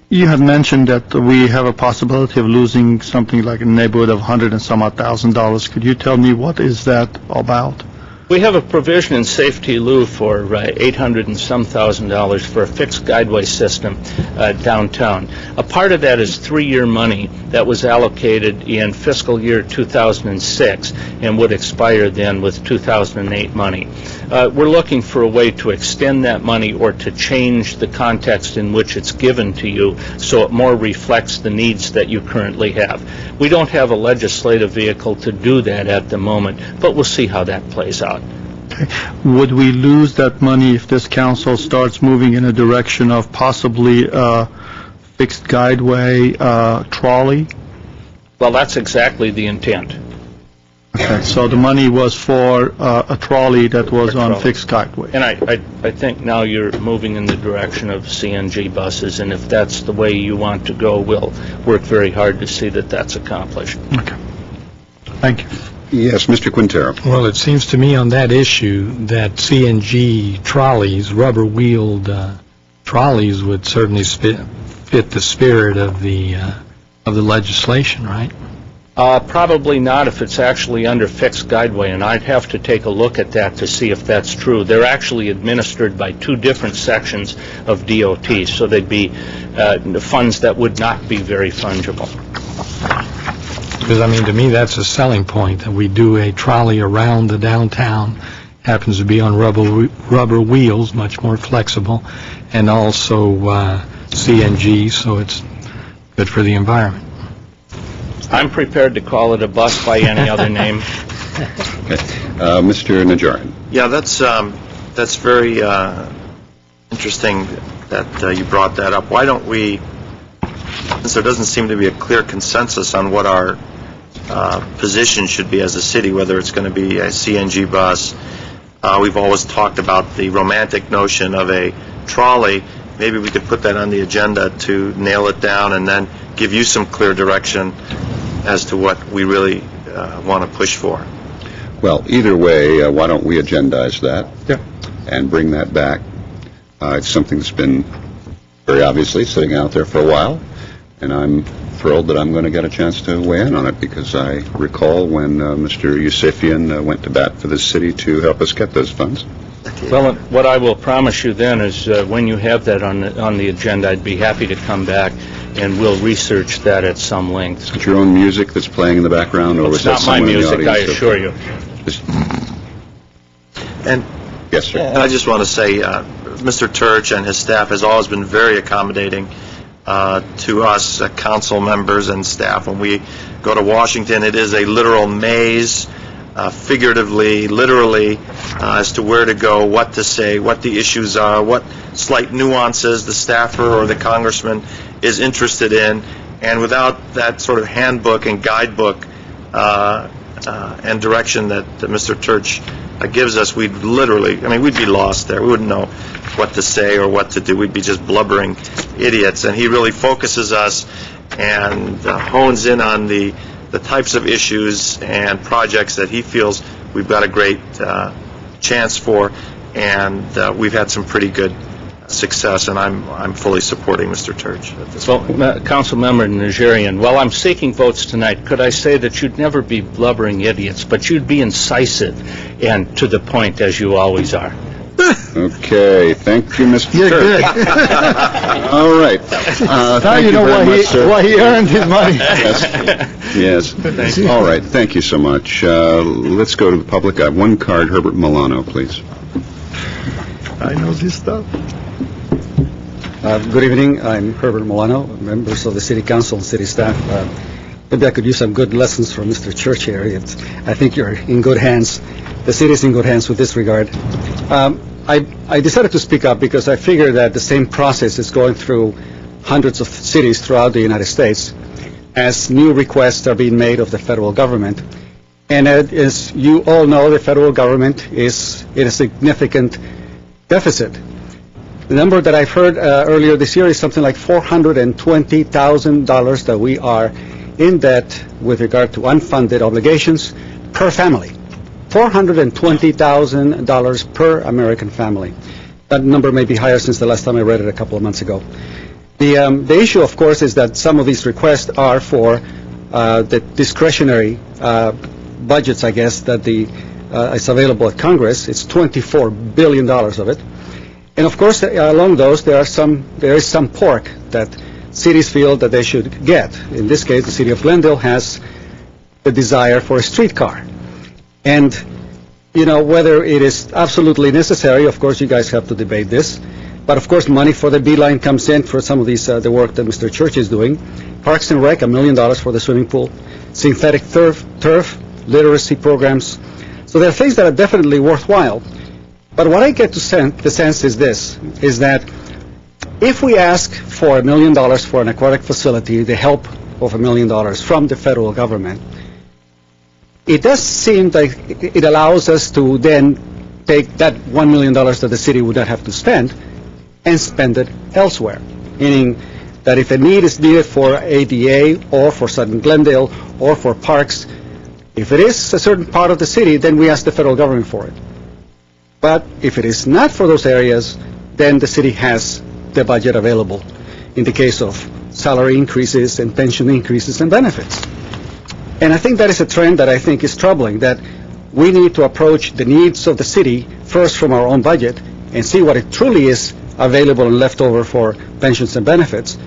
You had mentioned that we have a possibility of losing something like in the neighborhood of $100 and some odd thousand. Could you tell me what is that about? We have a provision in Safety Lou for $800 and some thousand for a fixed guideway system downtown. A part of that is 3-year money that was allocated in fiscal year 2006 and would expire then with 2008 money. We're looking for a way to extend that money or to change the context in which it's given to you so it more reflects the needs that you currently have. We don't have a legislative vehicle to do that at the moment, but we'll see how that plays out. Okay. Would we lose that money if this council starts moving in a direction of possibly fixed guideway trolley? Well, that's exactly the intent. Okay, so the money was for a trolley that was on fixed guideway. And I think now you're moving in the direction of CNG buses, and if that's the way you want to go, we'll work very hard to see that that's accomplished. Okay. Thank you. Yes, Mr. Quintero. Well, it seems to me on that issue that CNG trolleys, rubber-wheeled trolleys, would certainly fit the spirit of the legislation, right? Probably not if it's actually under fixed guideway, and I'd have to take a look at that to see if that's true. They're actually administered by 2 different sections of DOT, so they'd be funds that would not be very fungible. Because, I mean, to me, that's a selling point, that we do a trolley around the downtown, happens to be on rubber wheels, much more flexible, and also CNG, so it's good for the environment. I'm prepared to call it a bus by any other name. Okay. Mr. Najarian. Yeah, that's very interesting that you brought that up. Why don't we, since there doesn't seem to be a clear consensus on what our position should be as a city, whether it's going to be a CNG bus, we've always talked about the romantic notion of a trolley. Maybe we could put that on the agenda to nail it down and then give you some clear direction as to what we really want to push for. Well, either way, why don't we agendize that and bring that back? It's something that's been very obviously sitting out there for a while, and I'm thrilled that I'm going to get a chance to weigh in on it, because I recall when Mr. Yusefian went to bat for the city to help us get those funds. Well, what I will promise you then is when you have that on the agenda, I'd be happy to come back and we'll research that at some length. Is it your own music that's playing in the background, or was that someone in the audience? It's not my music, I assure you. And yes, sir. And I just want to say, Mr. Turch and his staff has always been very accommodating to us, council members and staff. When we go to Washington, it is a literal maze, figuratively, literally, as to where to go, what to say, what the issues are, what slight nuances the staffer or the congressman is interested in. And without that sort of handbook and guidebook and direction that Mr. Turch gives us, we'd literally, we'd be lost there. We wouldn't know what to say or what to do. We'd be just blubbering idiots. And he really focuses us and hones in on the the types of issues and projects that he feels we've got a great chance for, and we've had some pretty good success, and I'm fully supporting Mr. Turch at this point. Well, Councilmember Najarian, while I'm seeking votes tonight, could I say that you'd never be blubbering idiots, but you'd be incisive and to the point, as you always are. Okay, thank you, Mr. You're Turk. good. All right. Now Thank you know very why much, sir. why he earned his money. Yes. All right, thank you so much. Let's go to the public. I have one card. Herbert Milano, please. I know this stuff. Good evening. I'm Herbert Milano, members of the City Council and City staff. Maybe I could use some good lessons from Mr. Church here. I think you're in good hands. The city is in good hands with this regard. I decided to speak up because I figure that the same process is going through hundreds of cities throughout the United States as new requests are being made of the federal government. And as you all know, the federal government is in a significant deficit. The number that I've heard earlier this year is something like $420,000 that we are in debt with regard to unfunded obligations per family. $420,000 per American family. That number may be higher since the last time I read it a couple of months ago. The issue, of course, is that some of these requests are for the discretionary budgets, I guess, that is available at Congress. It's $24 billion of it. And of course, along those, there is some pork that cities feel that they should get. In this case, the city of Glendale has the desire for a streetcar. And, whether it is absolutely necessary, of course, you guys have to debate this. But of course, money for the B-line comes in for some of these, the work that Mr. Church is doing. Parks and Rec, $1 million for the swimming pool. Synthetic turf, literacy programs. So there are things that are definitely worthwhile. But what I get the sense is this, is that if we ask for $1 million for an aquatic facility, the help of $1 million from the federal government, it does seem like it allows us to then take that $1 million that the city would not have to spend and spend it elsewhere. Meaning that if a need is needed for ADA or for Southern Glendale or for parks, if it is a certain part of the city, then we ask the federal government for it. But if it is not for those areas, then the city has the budget available in the case of salary increases and pension increases and benefits. And I think that is a trend that I think is troubling, that we need to approach the needs of the city first from our own budget and see what it truly is available and left over for pensions and benefits.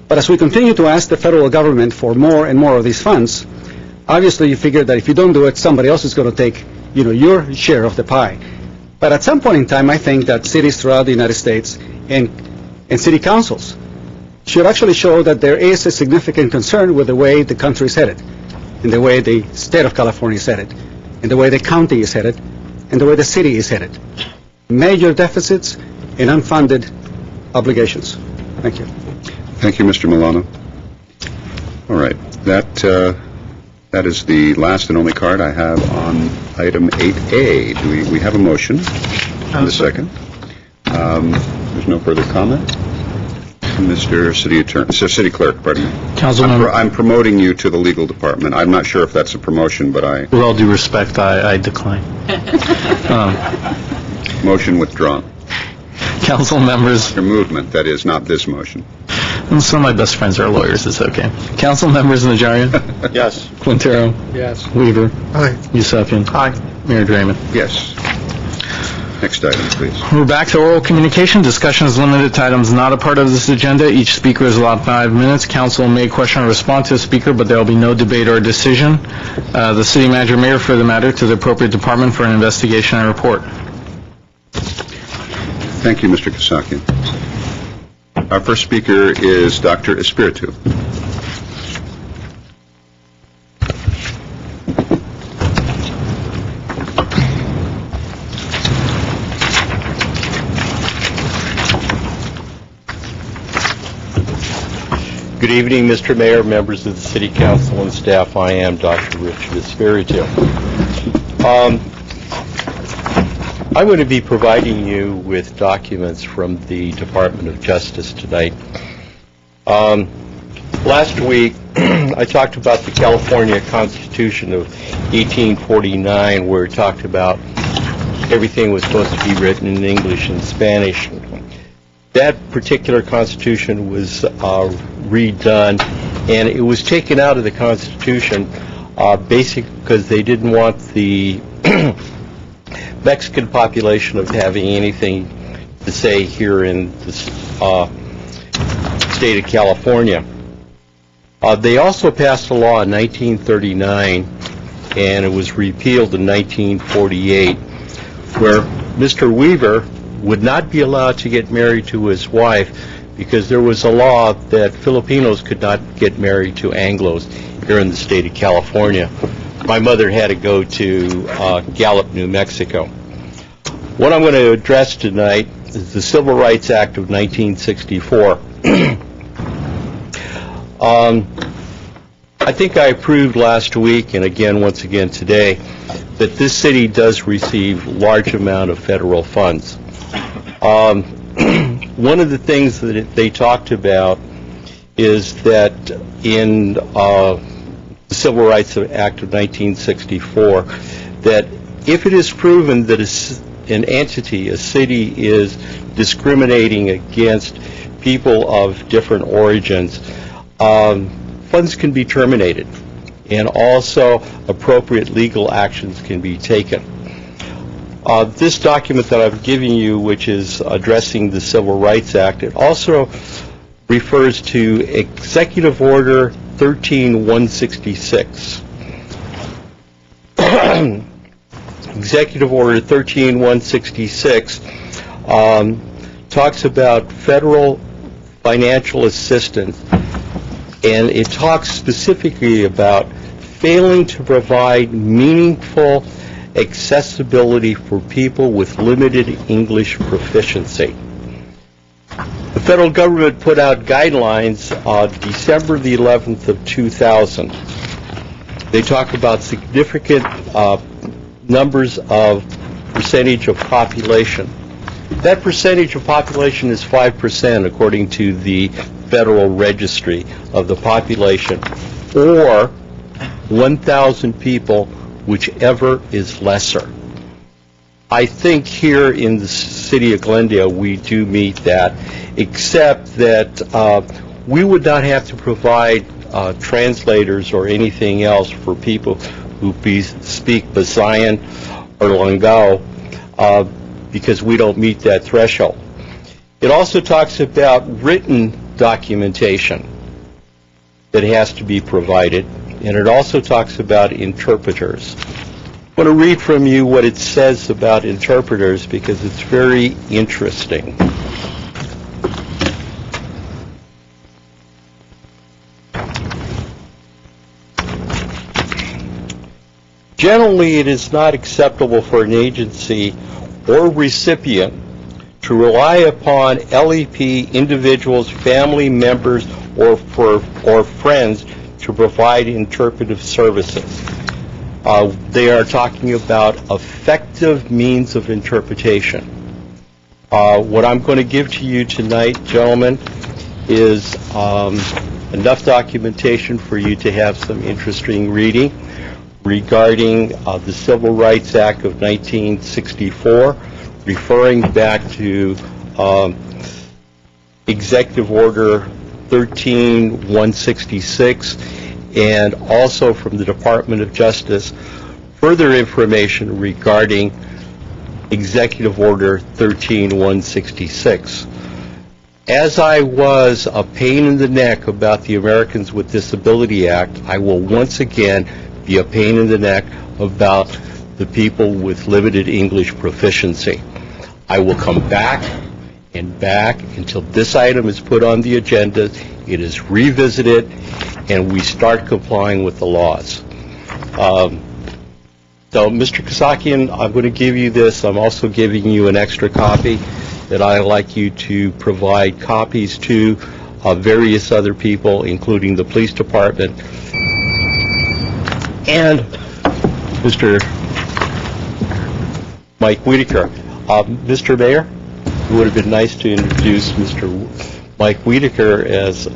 But as we continue to ask the federal government for more and more of these funds, obviously you figure that if you don't do it, somebody else is going to take, your share of the pie. But at some point in time, I think that cities throughout the United States and city councils should actually show that there is a significant concern with the way the country is headed, and the way the state of California is headed, and the way the county is headed, and the way the city is headed. Major deficits and unfunded obligations. Thank you. Thank you, Mr. Milano. All right, that is the last and only card I have on item 8A. Do we have a motion and a second? There's no further comment? Mr. City Clerk, pardon me. Councilmember, I'm promoting you to the legal department. I'm not sure if that's a promotion, but with all due respect, I decline. Motion withdrawn. Council members, Your movement, that is, not this motion. some of my best friends are lawyers, it's okay. Council members Najarian? Yes. Quintero? Yes. Weaver? Aye. Yusefian? Aye. Mayor Draymond? Yes. Next item, please. We're back to oral communication. Discussion is limited to items not a part of this agenda. Each speaker is allowed 5 minutes. Council may question or respond to a speaker, but there will be no debate or decision. The city manager may refer the matter to the appropriate department for an investigation and report. Thank you, Mr. Kasakian. Our first speaker is Dr. Espiritu. Good evening, Mr. Mayor, members of the City Council and staff. I am Dr. Richard Espiritu. I'm going to be providing you with documents from the Department of Justice tonight. Last week, I talked about the California Constitution of 1849, where it talked about everything was supposed to be written in English and Spanish. That particular Constitution was redone, and it was taken out of the Constitution basically because they didn't want the Mexican population of having anything to say here in the state of California. They also passed a law in 1939, and it was repealed in 1948, where Mr. Weaver would not be allowed to get married to his wife because there was a law that Filipinos could not get married to Anglos here in the state of California. My mother had to go to Gallup, New Mexico. What I'm going to address tonight is the Civil Rights Act of 1964. I think I approved last week, and again, once again today, that this city does receive large amount of federal funds. One of the things that they talked about is that in the Civil Rights Act of 1964, that if it is proven that an entity, a city, is discriminating against people of different origins, funds can be terminated, and also appropriate legal actions can be taken. This document that I'm giving you, which is addressing the Civil Rights Act, it also refers to Executive Order 13166. Executive Order 13166 talks about federal financial assistance, and it talks specifically about failing to provide meaningful accessibility for people with limited English proficiency. The federal government put out guidelines on December the 11th of 2000. They talk about significant numbers of percentage of population. That percentage of population is 5% according to the Federal Registry of the population, or 1,000 people, whichever is lesser. I think here in the city of Glendale we do meet that, except that we would not have to provide translators or anything else for people who speak Visayan or Langao because we don't meet that threshold. It also talks about written documentation that has to be provided, and it also talks about interpreters. I want to read from you what it says about interpreters because it's very interesting. Generally, it is not acceptable for an agency or recipient to rely upon LEP individuals, family members, or friends to provide interpretive services. They are talking about effective means of interpretation. What I'm going to give to you tonight, gentlemen, is enough documentation for you to have some interesting reading regarding the Civil Rights Act of 1964, referring back to Executive Order 13166, and also from the Department of Justice, further information regarding Executive Order 13166. As I was a pain in the neck about the Americans with Disability Act, I will once again be a pain in the neck about the people with limited English proficiency. I will come back and back until this item is put on the agenda, it is revisited, and we start complying with the laws. So, Mr. Kasakian, I'm going to give you this. I'm also giving you an extra copy that I'd like you to provide copies to various other people, including the police department. And Mr. Mike Whitaker. Mr. Mayor, it would have been nice to introduce Mr. Mike Wiedeker as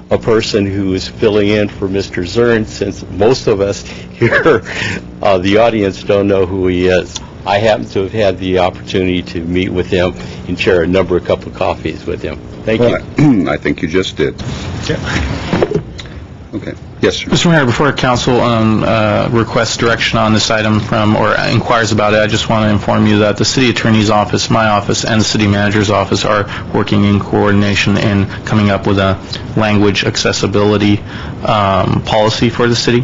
a person who is filling in for Mr. Zern, since most of us here, the audience, don't know who he is. I happen to have had the opportunity to meet with him and share a couple of coffees with him. Thank you. I think you just did. Okay. Yes, sir. Mr. Mayor, before council requests direction on this item or inquires about it, I just want to inform you that the city attorney's office, my office, and the city manager's office are working in coordination in coming up with a language accessibility policy for the city.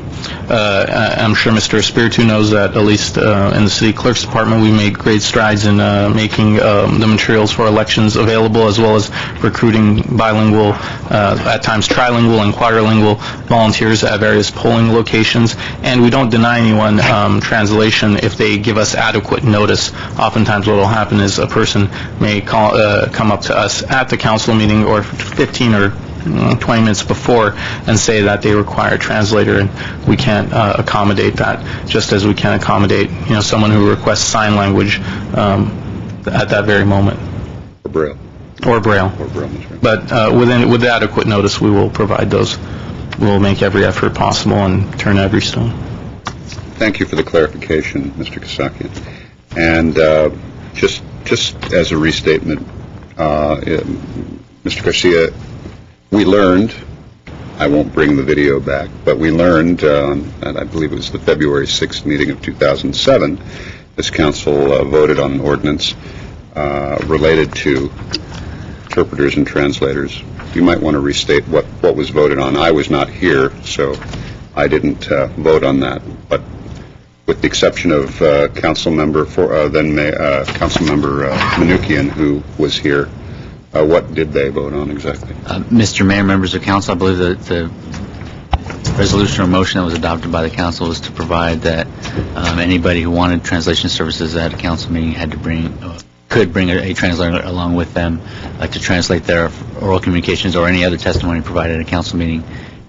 I'm sure Mr. Espiritu knows that at least in the city clerk's department, we made great strides in making the materials for elections available, as well as recruiting bilingual, at times trilingual and quadrilingual volunteers at various polling locations, and we don't deny anyone translation if they give us adequate notice. Oftentimes what will happen is a person may come up to us at the council meeting or 15 or 20 minutes before and say that they require a translator, and we can't accommodate that, just as we can accommodate someone who requests sign language at that very moment. Or Braille. Or Braille. Or Braille, that's right. But with adequate notice, we will provide those. We'll make every effort possible and turn every stone. Thank you for the clarification, Mr. Kasakian. And just as a restatement, Mr. Garcia, we learned, I won't bring the video back, but we learned, and I believe it was the February 6th meeting of 2007, this council voted on an ordinance related to interpreters and translators. You might want to restate what was voted on. I was not here, so I didn't vote on that. But with the exception of Councilmember Manukian, who was here, what did they vote on exactly? Mr. Mayor, members of council, I believe that the resolution or motion that was adopted by the council was to provide that anybody who wanted translation services at a council meeting had to could bring a translator along with them to translate their oral communications or any other testimony provided at a council meeting.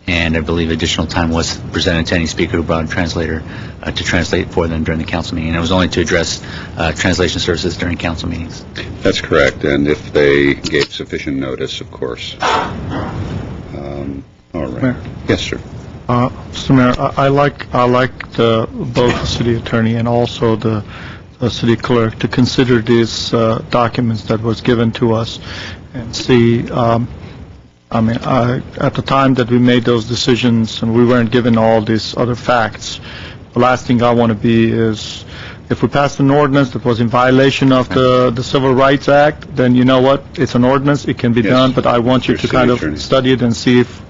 And I believe additional time was presented to any speaker who brought a translator to translate for them during the council meeting. And it was only to address translation services during council meetings. That's correct, and if they gave sufficient notice, of course. All right. Mayor. Yes, sir. Mr. Mayor, I like both the city attorney and also the city clerk to consider these documents that was given to us and see. At the time that we made those decisions and we weren't given all these other facts, the last thing I want to be is, if we passed an ordinance that was in violation of the Civil Rights Act, then you know what? It's an ordinance. It can be done, but I want you to kind of study it and see if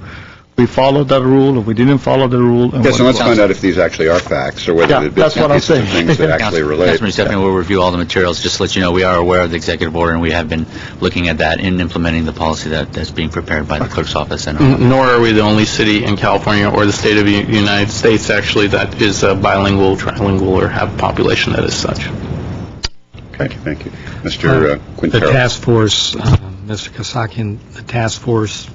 we followed that rule, or we didn't follow the rule. Yes, and let's find out if these actually are facts, or whether they're bits and pieces of things that actually relate. Councilman Stephanie will review all the materials. Just to let you know, we are aware of the executive order, and we have been looking at that and implementing the policy that's being prepared by the clerk's office. Nor are we the only city in California or the state of the United States, actually, that is bilingual, trilingual, or have a population that is such. Okay, thank you. Mr. Quintero. The task force, Mr. Kasakian, the task force,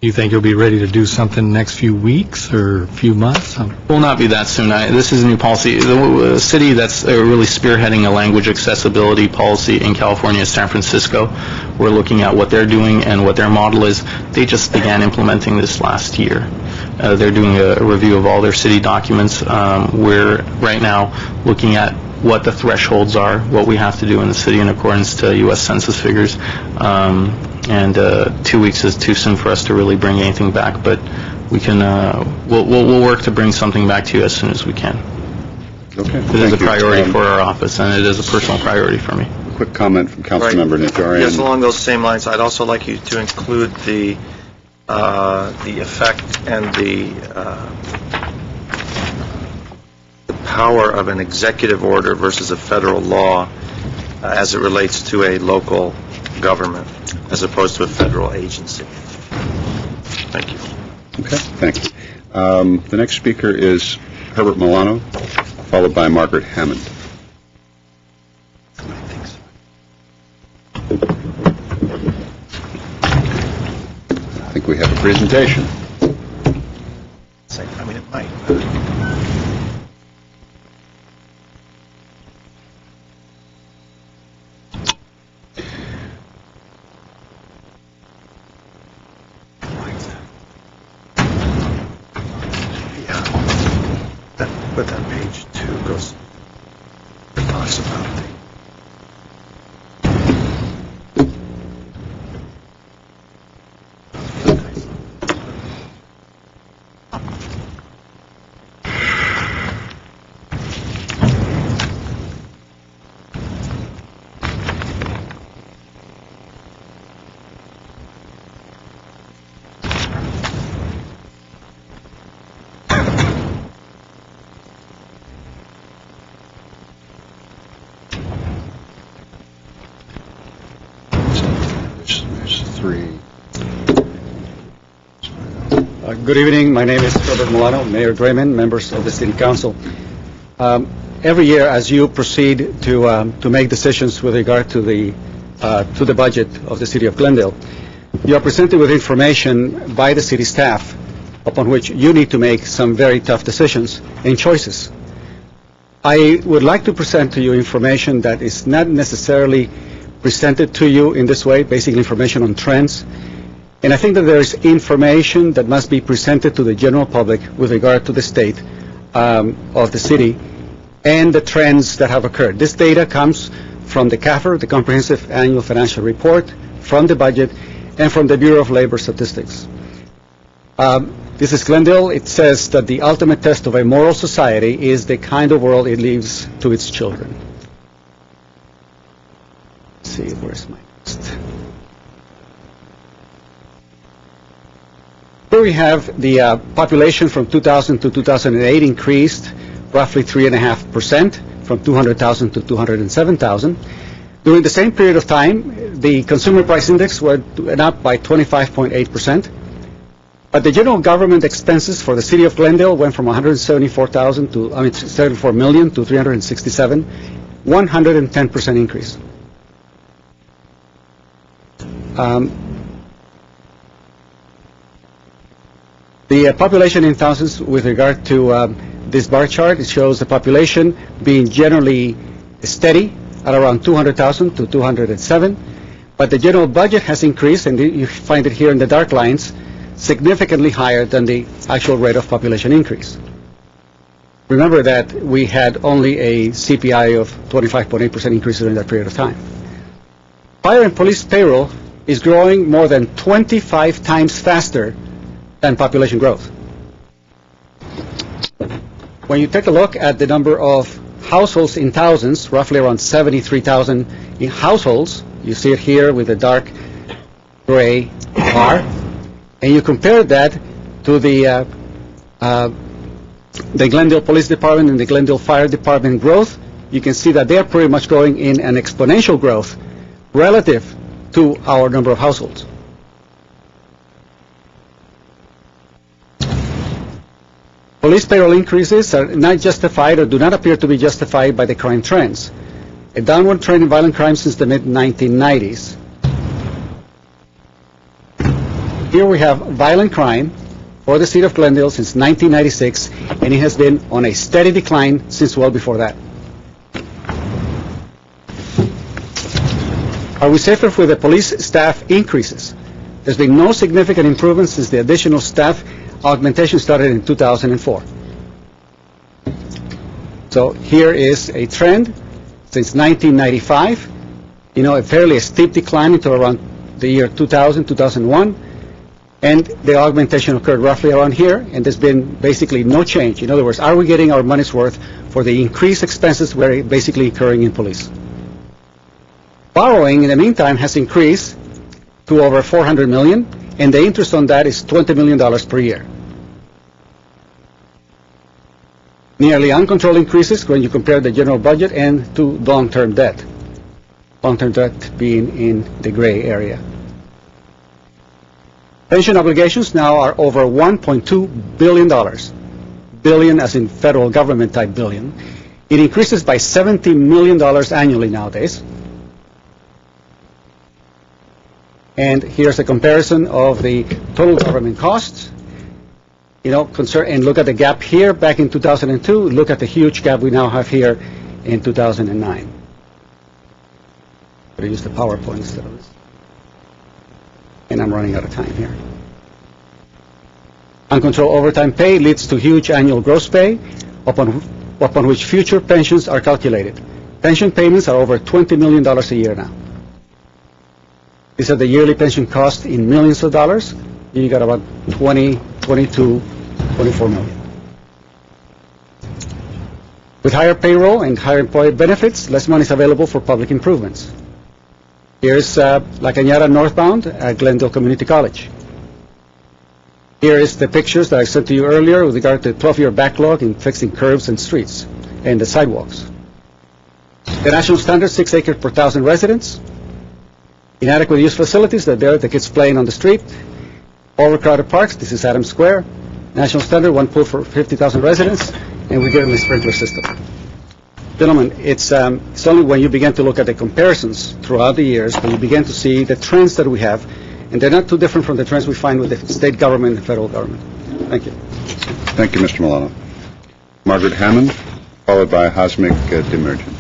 you think you'll be ready to do something next few weeks or a few months? Will not be that soon. This is a new policy. The city that's really spearheading a language accessibility policy in California is San Francisco. We're looking at what they're doing and what their model is. They just began implementing this last year. They're doing a review of all their city documents. We're right now looking at what the thresholds are, what we have to do in the city in accordance to U.S. Census figures. And 2 weeks is too soon for us to really bring anything back, but we can, we'll work to bring something back to you as soon as we can. Okay. It is a priority for our office, and it is a personal priority for me. A quick comment from Councilmember Najarian. Yes, along those same lines, I'd also like you to include the effect and the power of an executive order versus a federal law as it relates to a local government, as opposed to a federal agency. Thank you. Okay, thank you. The next speaker is Herbert Milano, followed by Margaret Hammond. I think we have a presentation. I mean, it might. But then page 2 goes, it talks about the... There's 3. Good evening. My name is Robert Milano, Mayor Drayman, members of the City Council. Every year, as you proceed to make decisions with regard to the budget of the City of Glendale, you are presented with information by the city staff upon which you need to make some very tough decisions and choices. I would like to present to you information that is not necessarily presented to you in this way, basic information on trends. And I think that there is information that must be presented to the general public with regard to the state of the city and the trends that have occurred. This data comes from the CAFR, the Comprehensive Annual Financial Report, from the budget, and from the Bureau of Labor Statistics. This is Glendale. It says that the ultimate test of a moral society is the kind of world it leaves to its children. Let's see, where's my next? Here we have the population from 2000 to 2008 increased roughly 3.5%, from 200,000 to 207,000. During the same period of time, the consumer price index went up by 25.8%. But the general government expenses for the city of Glendale went from 74 million to 367, 110% increase. The population in thousands with regard to this bar chart, it shows the population being generally steady at around 200,000 to 207, but the general budget has increased, and you find it here in the dark lines, significantly higher than the actual rate of population increase. Remember that we had only a CPI of 25.8% increase during that period of time. Fire and police payroll is growing more than 25 times faster than population growth. When you take a look at the number of households in thousands, roughly around 73,000 in households, you see it here with the dark gray bar, and you compare that to the Glendale Police Department and the Glendale Fire Department growth, you can see that they're pretty much going in an exponential growth relative to our number of households. Police payroll increases are not justified or do not appear to be justified by the crime trends. A downward trend in violent crime since the mid-1990s. Here we have violent crime for the city of Glendale since 1996, and it has been on a steady decline since well before that. Are we safer with the police staff increases? There's been no significant improvement since the additional staff augmentation started in 2004. So here is a trend since 1995, a fairly steep decline until around the year 2000, 2001, and the augmentation occurred roughly around here, and there's been basically no change. In other words, are we getting our money's worth for the increased expenses that are basically occurring in police? Borrowing, in the meantime, has increased to over $400 million, and the interest on that is $20 million per year. Nearly uncontrolled increases when you compare the general budget and to long-term debt. Long-term debt being in the gray area. Pension obligations now are over $1.2 billion. Billion as in federal government type billion. It increases by $70 million annually nowadays. And here's a comparison of the total government costs. And look at the gap here back in 2002. Look at the huge gap we now have here in 2009. I'm going to use the PowerPoint instead of this. And I'm running out of time here. Uncontrolled overtime pay leads to huge annual gross pay. upon which future pensions are calculated. Pension payments are over $20 million a year now. These are the yearly pension costs in millions of dollars. You got about 20, 22, 24 million. With higher payroll and higher employee benefits, less money is available for public improvements. Here's La Cañada northbound at Glendale Community College. Here is the pictures that I sent to you earlier with regard to the 12-year backlog in fixing curbs and streets and the sidewalks. The national standard, 6 acres per 1,000 residents. Inadequate use facilities, that there, the kids playing on the street. Overcrowded parks, this is Adams Square. National standard, 1 pool for 50,000 residents, and we give them a sprinkler system. Gentlemen, it's only when you begin to look at the comparisons throughout the years when you begin to see the trends that we have, and they're not too different from the trends we find with the state government and federal government. Thank you. Thank you, Mr. Milano. Margaret Hammond, followed by Hasmik Demirjian.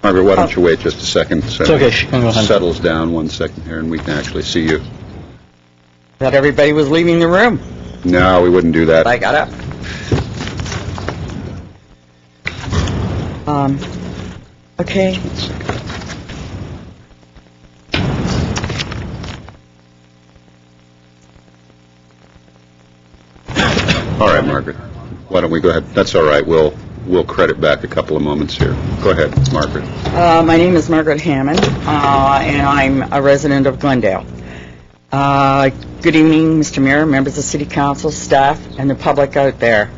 Margaret, why don't you wait just a second? So It's okay, she can go ahead. Settles down 1 second here, and we can actually see you. Thought everybody was leaving the room. No, we wouldn't do that. I got up. Okay. All right, Margaret. Why don't we go ahead? That's all right. We'll credit back a couple of moments here. Go ahead, Margaret. My name is Margaret Hammond, and I'm a resident of Glendale. Good evening, Mr. Mayor, members of City Council, staff, and the public out there,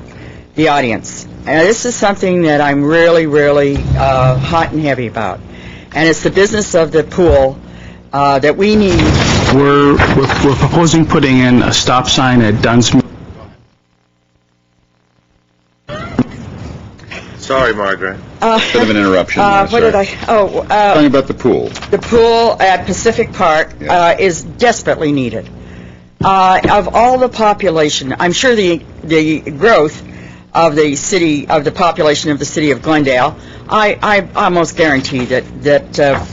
the audience. This is something that I'm really, really hot and heavy about, and it's the business of the pool that we need. We're proposing putting in a stop sign at Dunsmere. Sorry, Margaret. Bit of an interruption. What sorry. did I? Talking about the pool. The pool at Pacific Park is desperately needed. Of all the population, I'm sure the growth of the city, of the population of the city of Glendale, I almost guarantee that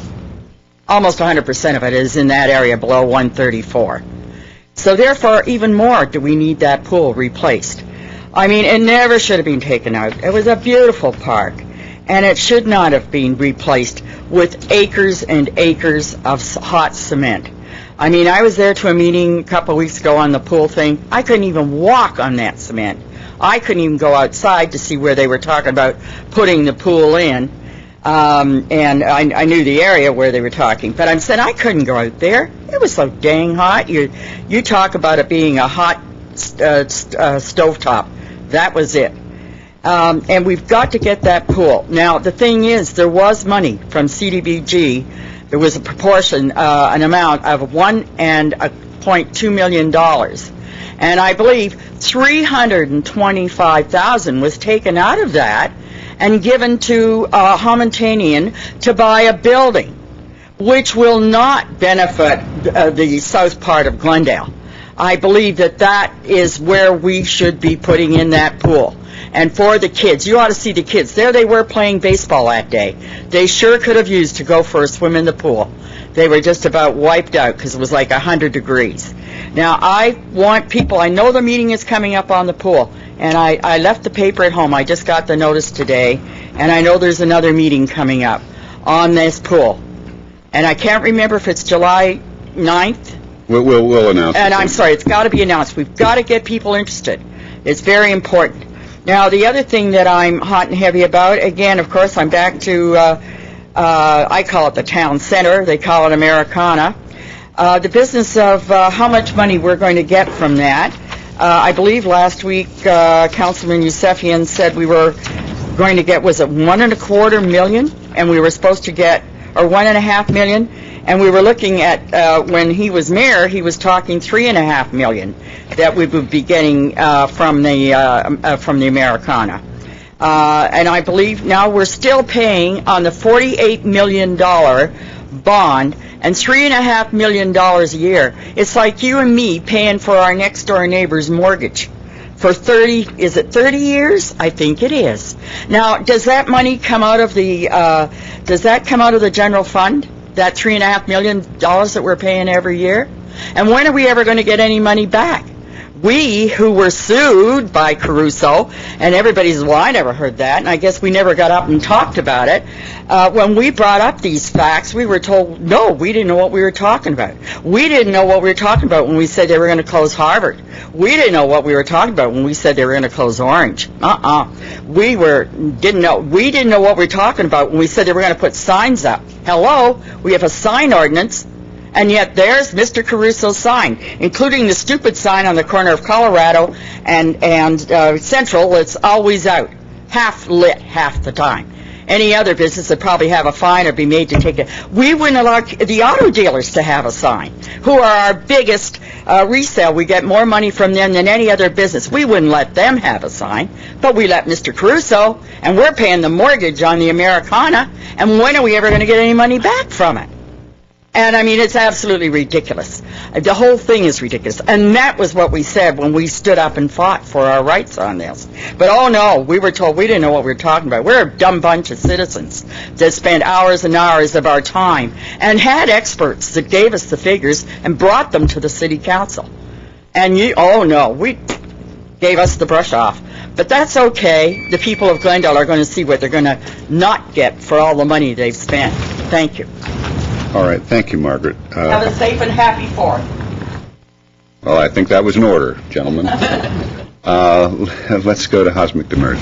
almost 100% of it is in that area below 134. So therefore, even more do we need that pool replaced. I mean, it never should have been taken out. It was a beautiful park, and it should not have been replaced with acres and acres of hot cement. I mean, I was there to a meeting a couple of weeks ago on the pool thing. I couldn't even walk on that cement. I couldn't even go outside to see where they were talking about putting the pool in, and I knew the area where they were talking, but I said I couldn't go out there. It was so dang hot. You talk about it being a hot stovetop. That was it. And we've got to get that pool. Now, the thing is, there was money from CDBG. There was a proportion, an amount of $1.2 million. And I believe $325,000 was taken out of that and given to Homontanian to buy a building, which will not benefit the south part of Glendale. I believe that is where we should be putting in that pool. And for the kids, you ought to see the kids. There they were playing baseball that day. They sure could have used to go for a swim in the pool. They were just about wiped out because it was like 100 degrees. Now, I want people, I know the meeting is coming up on the pool, and I left the paper at home. I just got the notice today, and I know there's another meeting coming up on this pool. And I can't remember if it's July 9th. We'll announce it. And I'm sorry, it's got to be announced. We've got to get people interested. It's very important. Now, the other thing that I'm hot and heavy about, again, of course, I'm back to, I call it the town center. They call it Americana. The business of how much money we're going to get from that. I believe last week Councilman Yusefian said we were going to get, was it $1.25 million? And we were supposed to get, or $1.5 million? And we were looking at, when he was mayor, he was talking $3.5 million that we would be getting from the Americana. And I believe now we're still paying on the $48 million bond and $3.5 million a year. It's like you and me paying for our next door neighbor's mortgage for 30, is it 30 years? I think it is. Now, does that money come out of the, general fund? that $3.5 million that we're paying every year? And when are we ever going to get any money back? We, who were sued by Caruso, and everybody says, well, I never heard that, and I guess we never got up and talked about it. When we brought up these facts, we were told, no, we didn't know what we were talking about. We didn't know what we were talking about when we said they were going to close Harvard. We didn't know what we were talking about when we said they were going to close Orange. We didn't know. We didn't know what we were talking about when we said they were going to put signs up. Hello, we have a sign ordinance. And yet there's Mr. Caruso's sign, including the stupid sign on the corner of Colorado and Central that's always out, half lit half the time. Any other business would probably have a fine or be made to take it. We wouldn't allow the auto dealers to have a sign, who are our biggest resale. We get more money from them than any other business. We wouldn't let them have a sign, but we let Mr. Caruso, and we're paying the mortgage on the Americana, and when are we ever going to get any money back from it? And, I mean, it's absolutely ridiculous. The whole thing is ridiculous. And that was what we said when we stood up and fought for our rights on this. But, oh, no, we were told we didn't know what we were talking about. We're a dumb bunch of citizens that spent hours and hours of our time and had experts that gave us the figures and brought them to the city council. And we gave us the brush off. But that's okay. The people of Glendale are going to see what they're going to not get for all the money they've spent. Thank you. All right, thank you, Margaret. Have a safe and happy 4th. Well, I think that was in order, gentlemen. Let's go to House McDemers.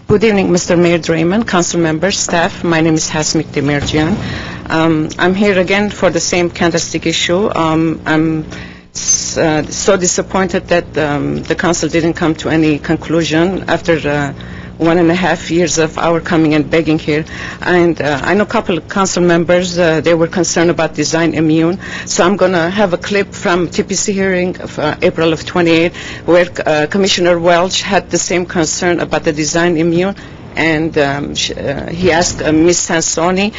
Good evening, Mr. Mayor Draymond, council members, staff. My name is Hasmik Demirjian. I'm here again for the same candlestick issue. I'm so disappointed that the council didn't come to any conclusion after 1.5 years of our coming and begging here. And I know a couple of council members, they were concerned about design immune. So I'm going to have a clip from TPC hearing of April of 28, where Commissioner Welch had the same concern about the design immune. And he asked Ms. Sansoni,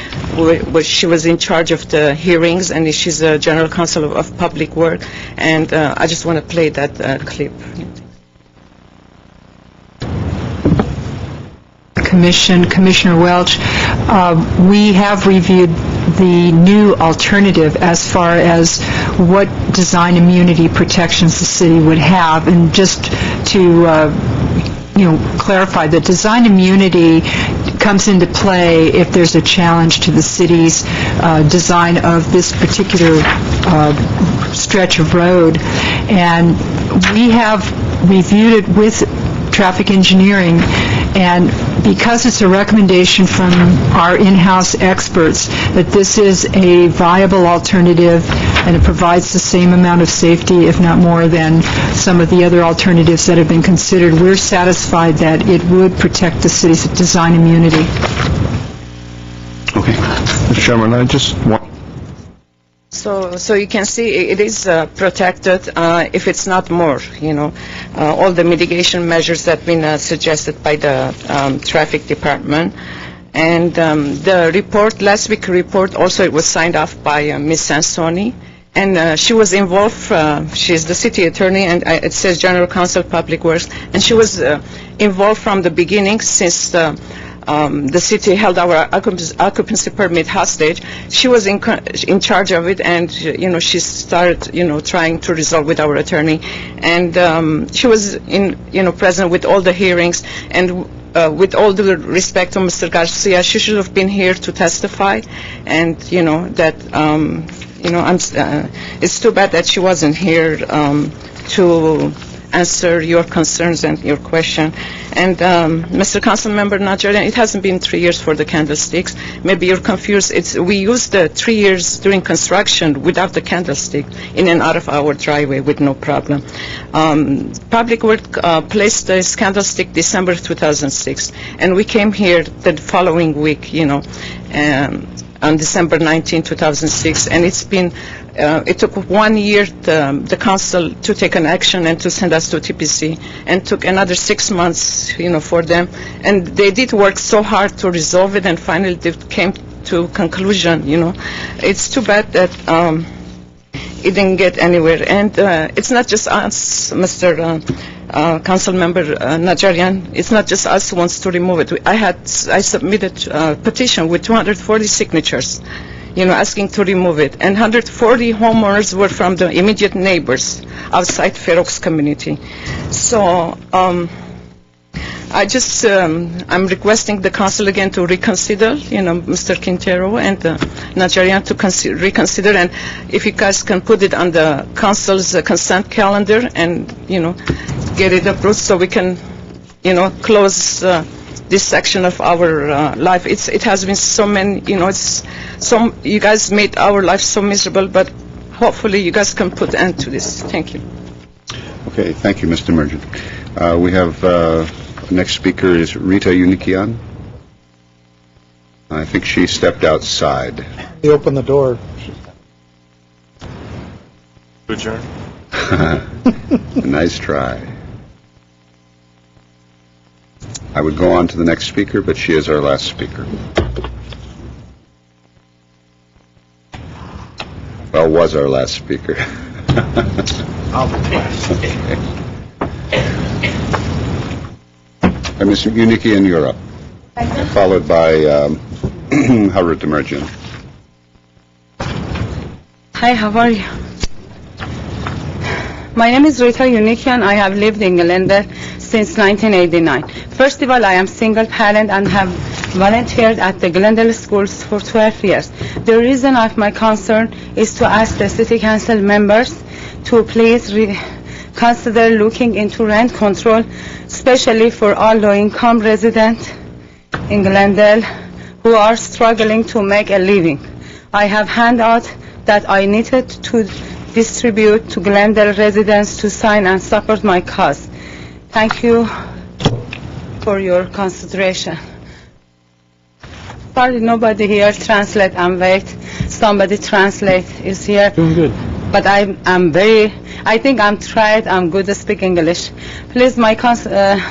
she was in charge of the hearings, and she's a general counsel of public work. And I just want to play that clip. Commissioner Welch, we have reviewed the new alternative as far as what design immunity protections the city would have, and just to clarify, that design immunity comes into play if there's a challenge to the city's design of this particular stretch of road, and we have reviewed it with traffic engineering, and because it's a recommendation from our in-house experts that this is a viable alternative and it provides the same amount of safety, if not more, than some of the other alternatives that have been considered, we're satisfied that it would protect the city's design immunity. Okay. Mr. Chairman, I just want... So you can see it is protected if it's not more, all the mitigation measures that have been suggested by the traffic department. And the report, last week's report, also it was signed off by Ms. Sansoni. And she was involved, she's the city attorney, and it says General Counsel Public Works. And she was involved from the beginning since the city held our occupancy permit hostage. She was in charge of it, and she started trying to resolve with our attorney, and she was present with all the hearings. And with all due respect to Mr. Garcia, she should have been here to testify, and that it's too bad that she wasn't here to answer your concerns and your question. And Mr. Councilmember Najarian, it hasn't been 3 years for the candlesticks. Maybe you're confused. We used the 3 years during construction without the candlestick in and out of our driveway with no problem. Public Works placed this candlestick December 2006, and we came here the following week, on December 19, 2006, and it's been it took 1 year the council to take an action and to send us to TPC, and took another 6 months, for them. And they did work so hard to resolve it, and finally they came to conclusion. It's too bad that it didn't get anywhere. And it's not just us, Mr. Council Member Najarian. It's not just us who wants to remove it. I submitted a petition with 240 signatures, asking to remove it. And 140 homeowners were from the immediate neighbors outside Fair Oaks community. So I'm requesting the council again to reconsider, Mr. Quintero and Najarian to reconsider, and if you guys can put it on the council's consent calendar and, get it approved so we can, close this section of our life. It has been so many, you guys made our life so miserable, but hopefully you guys can put an end to this. Thank you. Okay, thank you, Mr. Mergent. We have, next speaker is Rita Unikian. I think she stepped outside. He opened the door. Adjourn. Nice try. I would go on to the next speaker, but she is our last speaker. Well, was our last speaker. Okay. Mr. Unikian, you're up. Followed by Harut Emergent. Hi, how are you? My name is Rita Unikian. I have lived in Glendale since 1989. First of all, I am single parent and have volunteered at the Glendale schools for 12 years. The reason of my concern is to ask the city council members to please consider looking into rent control, especially for all low-income residents in Glendale who are struggling to make a living. I have handouts that I needed to distribute to Glendale residents to sign and support my cause. Thank you for your consideration. Sorry, nobody here translate and wait. Somebody translate is here. Doing good. But I think I'm good to speak English. Please, my council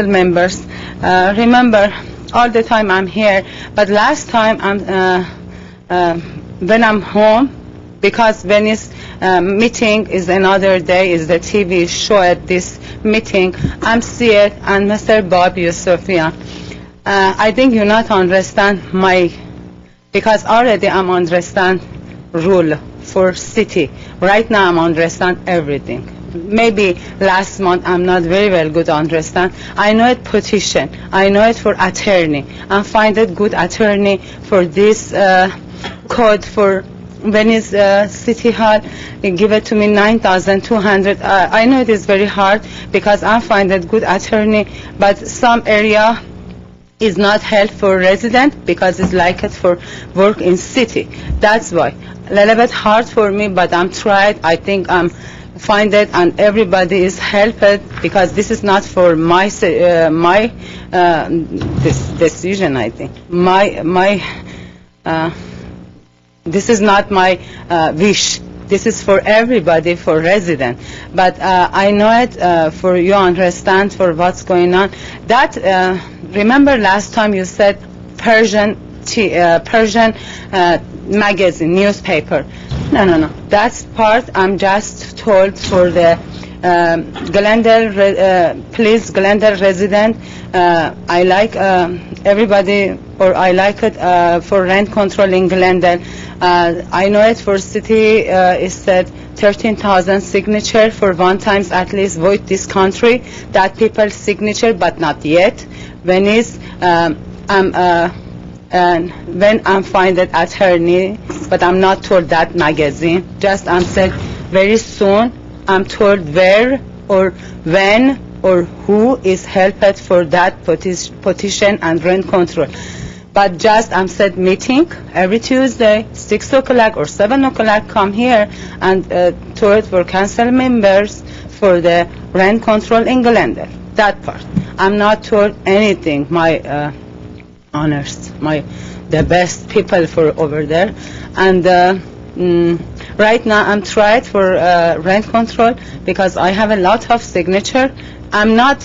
members, remember, all the time I'm here, but last time when I'm home, because when it's meeting is another day, is the TV show at this meeting, I'm see it, and Mr. Bob Yusufian. I think you not understand because already I'm understand rule for city. Right now I'm understand everything. Maybe last month I'm not very well good understand. I know it petition. I know it for attorney. I find it good attorney for this code for Venice City Hall. They give it to me 9,200. I know it is very hard because I find it good attorney, but some area is not held for resident because it's like it for work in city. That's why a little bit hard for me, but I'm tried. I think I'm find it, and everybody is helped because this is not for my this decision. I think this is not my wish. This is for everybody, for resident. But I know it for you understand for what's going on. That remember last time you said Persian magazine, newspaper. No. That's part I'm just told for the Glendale, please, Glendale resident. I like everybody, or I like it for rent control in Glendale. I know it for city is said 13,000 signature for one times at least vote this country. That people's signature, but not yet. When is when I'm find it attorney, but I'm not told that magazine. Just I'm said very soon. I'm told where or when or who is helped for that petition and rent control. But just I'm said meeting every Tuesday, 6 o'clock or 7 o'clock, come here and to it for council members for the rent control in Glendale. That part. I'm not told anything. My honors, the best people for over there. And right now I'm tried for rent control because I have a lot of signature. I'm not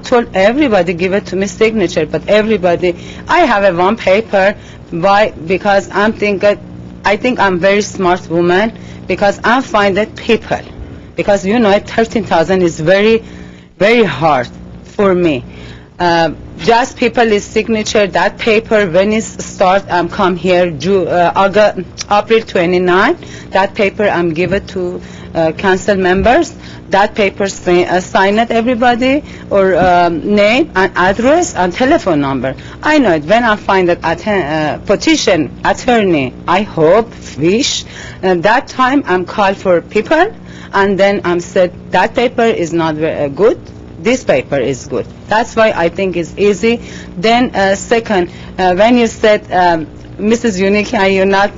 told everybody give it to me signature, but everybody. I have a one paper. Why? Because I'm thinking I think I'm very smart woman because I find that people, because 13,000 is very, very hard for me. Just people's signature, that paper, when it start, come here, April 29, that paper I'm give it to council members. That paper sign it everybody, or name and address and telephone number. I know it. When I find that petition attorney, I hope, wish, that time I'm called for people, and then I'm said that paper is not very good. This paper is good. That's why I think it's easy. Then second, when you said, Mrs. Unica, you not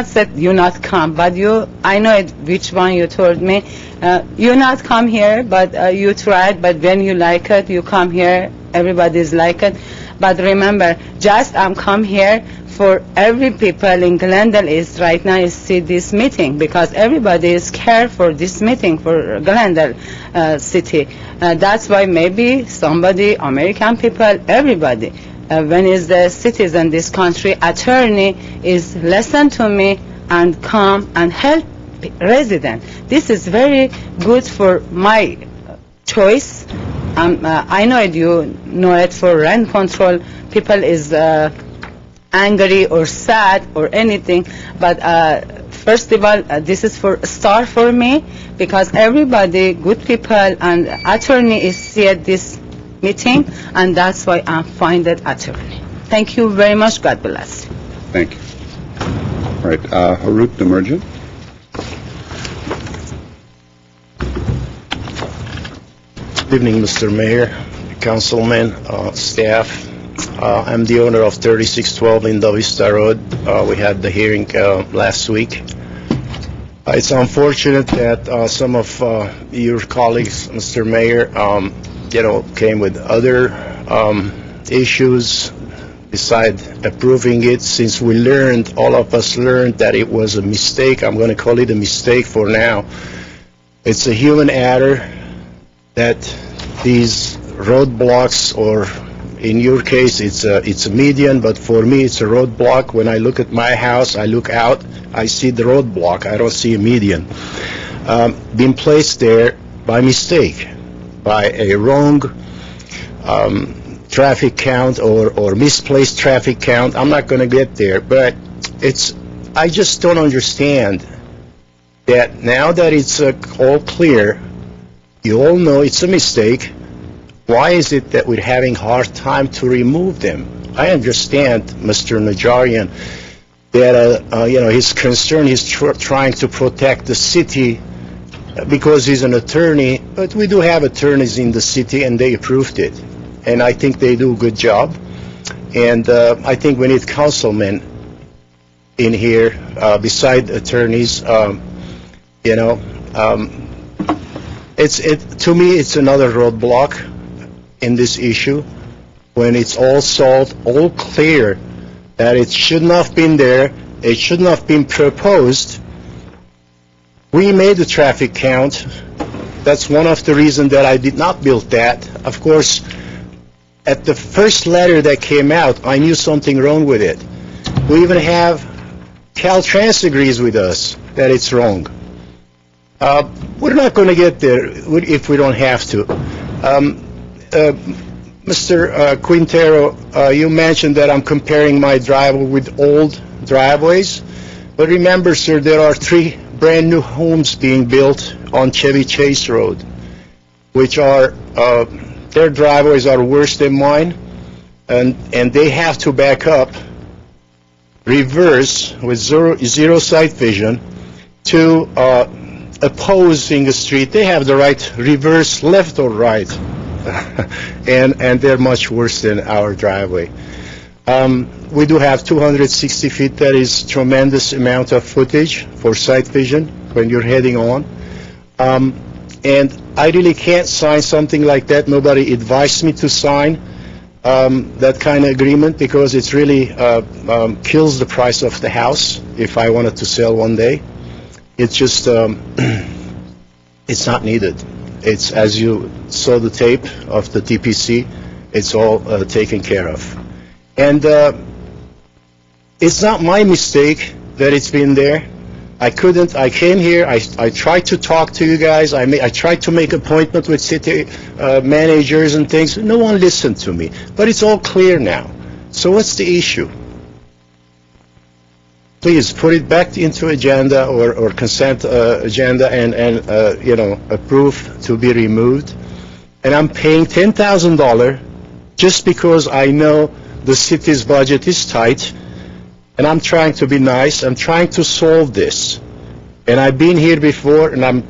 said you not come, but I know it, which one you told me. You not come here, but you tried. But when you like it, you come here. Everybody's like it. But remember, just come here for every people in Glendale is right now is see this meeting, because everybody is care for this meeting for Glendale city. That's why maybe somebody, American people, everybody, when is the citizen this country, attorney is listen to me and come and help resident. This is very good for my choice. I know it, you know it, for rent control, people is angry or sad or anything, but first of all, this is for a star for me, because everybody, good people and attorney is see at this meeting, and that's why I find that attorney. Thank you very much. God bless. Thank you. All right, Harut Demerjian. Good evening, Mr. Mayor, councilmen, staff. I'm the owner of 3612 Linda Vista Road. We had the hearing last week. It's unfortunate that some of your colleagues, Mr. Mayor, came with other issues beside approving it, since we learned, all of us learned, that it was a mistake. I'm going to call it a mistake for now. It's a human error that these roadblocks, or in your case it's a median, but for me it's a roadblock. When I look at my house, I look out, I see the roadblock, I don't see a median. Been placed there by mistake, by a wrong traffic count or misplaced traffic count. I'm not going to get there, but I just don't understand that now that it's all clear, you all know it's a mistake, why is it that we're having a hard time to remove them? I understand Mr. Najarian, that his concern, he's trying to protect the city because he's an attorney, but we do have attorneys in the city and they approved it, and I think they do a good job. And I think we need councilmen in here beside attorneys. To me, it's another roadblock in this issue. When it's all solved, all clear, that it shouldn't have been there, it shouldn't have been proposed. We made the traffic count. That's one of the reasons that I did not build that. Of course, at the first letter that came out, I knew something wrong with it. We even have Caltrans agrees with us that it's wrong. We're not going to get there if we don't have to. Mr. Quintero, you mentioned that I'm comparing my driveway with old driveways, but remember, sir, there are 3 brand new homes being built on Chevy Chase Road, which are, their driveways are worse than mine, and they have to back up, reverse with zero sight vision to opposing the street. They have the right reverse left or right, and they're much worse than our driveway. We do have 260 feet. That is tremendous amount of footage for sight vision when you're heading on. And I really can't sign something like that. Nobody advised me to sign that kind of agreement, because it's really kills the price of the house if I wanted to sell one day. It's just, it's not needed. It's, as you saw the tape of the TPC, it's all taken care of. And It's not my mistake that it's been there. I came here, I tried to talk to you guys, I tried to make appointment with city managers and things. No one listened to me. But it's all clear now. So what's the issue? Please put it back into agenda or consent agenda and approve to be removed. And I'm paying $10,000 just because I know the city's budget is tight, and I'm trying to be nice. I'm trying to solve this. And I've been here before, and I'm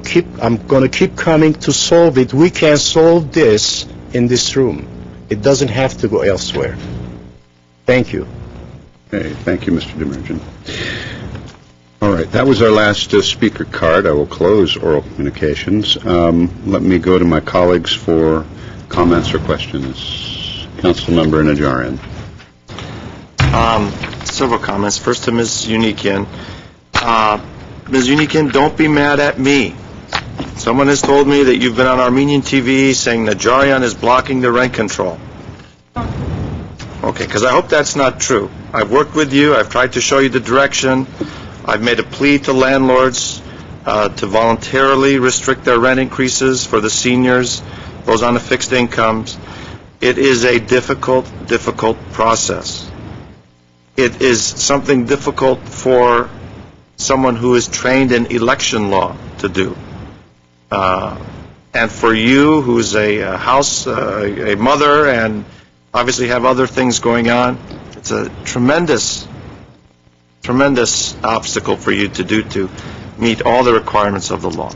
going to keep coming to solve it. We can solve this in this room. It doesn't have to go elsewhere. Thank you. Okay, thank you, Mr. Demerjen. All right, that was our last speaker card. I will close oral communications. Let me go to my colleagues for comments or questions. Councilmember Najarian. Several comments. First to Ms. Unikian. Ms. Unikian, don't be mad at me. Someone has told me that you've been on Armenian TV saying Najarian is blocking the rent control. Okay, because I hope that's not true. I've worked with you. I've tried to show you the direction. I've made a plea to landlords to voluntarily restrict their rent increases for the seniors, those on the fixed incomes. It is a difficult process. It is something difficult for someone who is trained in election law to do. And for you, who's a mother, and obviously have other things going on, it's a tremendous obstacle for you to do to meet all the requirements of the law.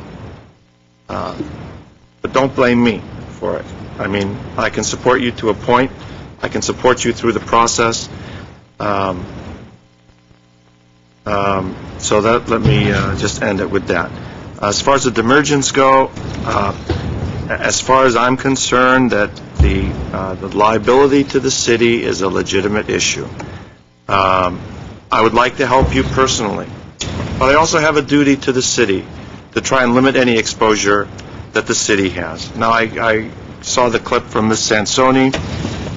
But don't blame me for it. I mean, I can support you to a point. I can support you through the process. So let me just end it with that. As far as the demergents go, as far as I'm concerned, that the liability to the city is a legitimate issue. I would like to help you personally, but I also have a duty to the city to try and limit any exposure that the city has. Now, I saw the clip from Ms. Sansoni.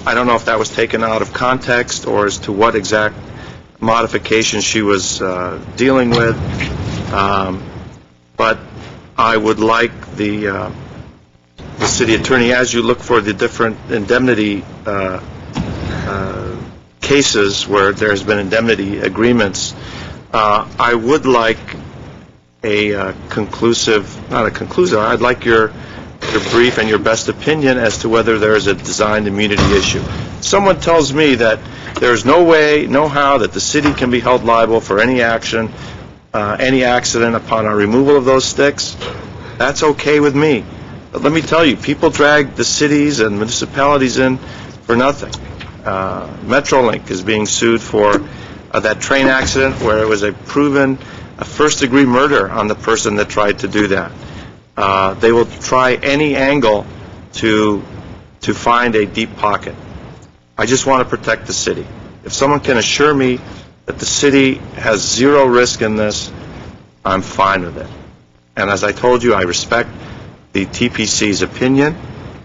I don't know if that was taken out of context or as to what exact modification she was dealing with, but I would like the city attorney, as you look for the different indemnity cases where there's been indemnity agreements, I would like a I'd like your brief and your best opinion as to whether there is a design immunity issue. Someone tells me that there's no way, no how that the city can be held liable for any action, any accident upon our removal of those sticks. That's okay with me. But let me tell you, people drag the cities and municipalities in for nothing. Metrolink is being sued for that train accident where it was a proven first-degree murder on the person that tried to do that. They will try any angle to find a deep pocket. I just want to protect the city. If someone can assure me that the city has zero risk in this, I'm fine with it. And as I told you, I respect the TPC's opinion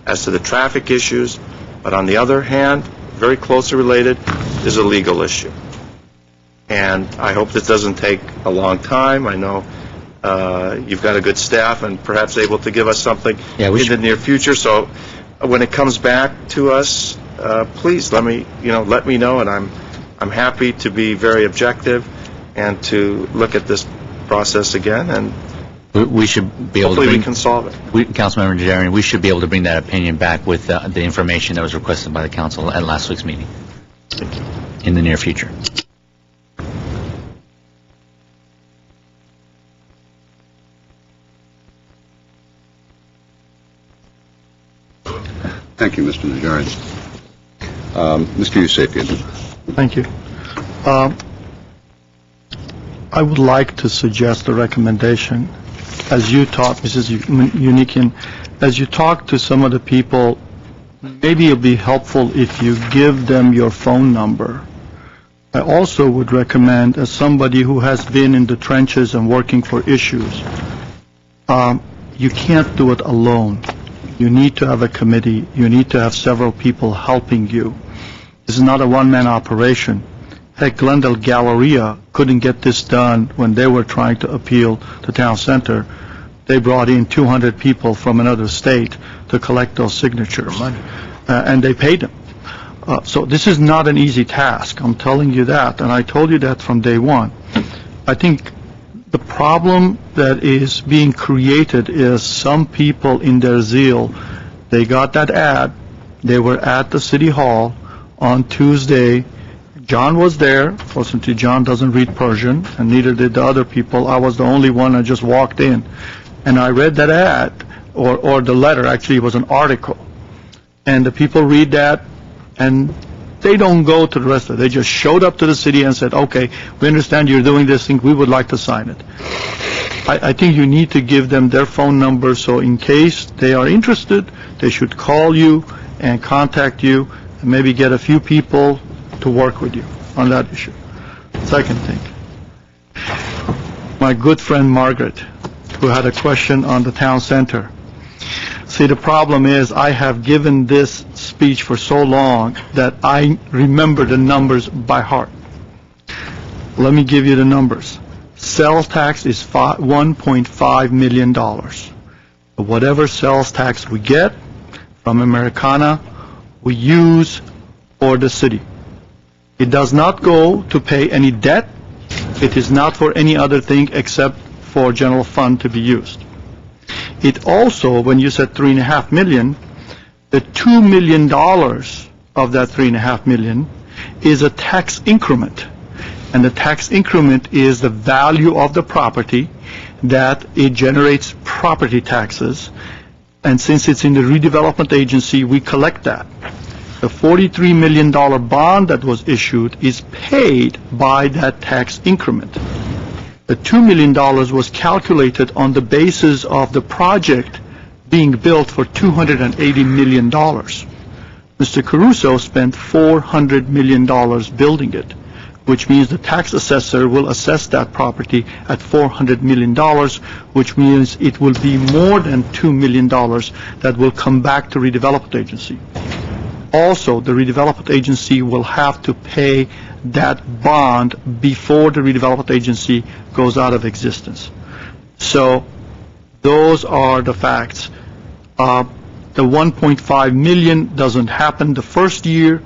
as to the traffic issues, but on the other hand, very closely related is a legal issue. And I hope this doesn't take a long time. I know you've got a good staff and perhaps able to give us something in the near future. So when it comes back to us, please let me know, and I'm happy to be very objective and to look at this process again, and we should be able hopefully we can solve it. Councilmember Najarian, we should be able to bring that opinion back with the information that was requested by the council at last week's meeting. Thank you. In the near future. Thank you, Mr. Najarian. Mr. Yusefian. Thank you. I would like to suggest a recommendation. As you talk, Mrs. Unikian, as you talk to some of the people, maybe it'll be helpful if you give them your phone number. I also would recommend, as somebody who has been in the trenches and working for issues, you can't do it alone. You need to have a committee. You need to have several people helping you. This is not a one-man operation. Heck, Glendale Galleria couldn't get this done when they were trying to appeal the town center. They brought in 200 people from another state to collect those signatures. And they paid them. So this is not an easy task, I'm telling you that, and I told you that from day one. I think the problem that is being created is some people in their zeal, they got that ad, they were at the city hall on Tuesday. John was there. Fortunately, John doesn't read Persian, and neither did the other people. I was the only one that just walked in. And I read that ad, or the letter, actually it was an article. And the people read that, and they don't go to the rest of it. They just showed up to the city and said, okay, we understand you're doing this thing, we would like to sign it. I think you need to give them their phone number, so in case they are interested, they should call you and contact you, and maybe get a few people to work with you on that issue. Second thing, my good friend Margaret, who had a question on the town center. See, the problem is I have given this speech for so long that I remember the numbers by heart. Let me give you the numbers. Sales tax is $1.5 million. Whatever sales tax we get from Americana, we use for the city. It does not go to pay any debt. It is not for any other thing except for general fund to be used. It also, when you said $3.5 million, the $2 million of that $3.5 million is a tax increment. And the tax increment is the value of the property that it generates property taxes. And since it's in the redevelopment agency, we collect that. The $43 million bond that was issued is paid by that tax increment. The $2 million was calculated on the basis of the project being built for $280 million. Mr. Caruso spent $400 million building it, which means the tax assessor will assess that property at $400 million, which means it will be more than $2 million that will come back to redevelopment agency. Also, the redevelopment agency will have to pay that bond before the redevelopment agency goes out of existence. So those are the facts. The 1.5 million doesn't happen the first year.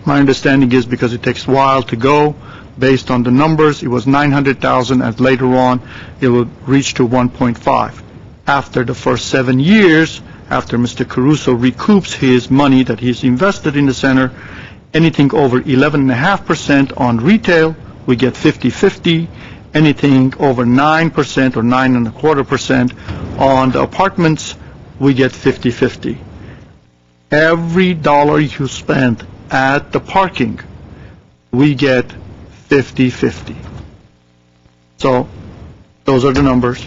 My understanding is because it takes a while to go. Based on the numbers, it was 900,000, and later on it will reach to 1.5. After the first 7 years, after Mr. Caruso recoups his money that he's invested in the center, anything over 11.5% on retail, we get 50-50. Anything over 9% or 9.25% on the apartments, we get 50-50. Every dollar you spend at the parking, we get 50-50. So, those are the numbers.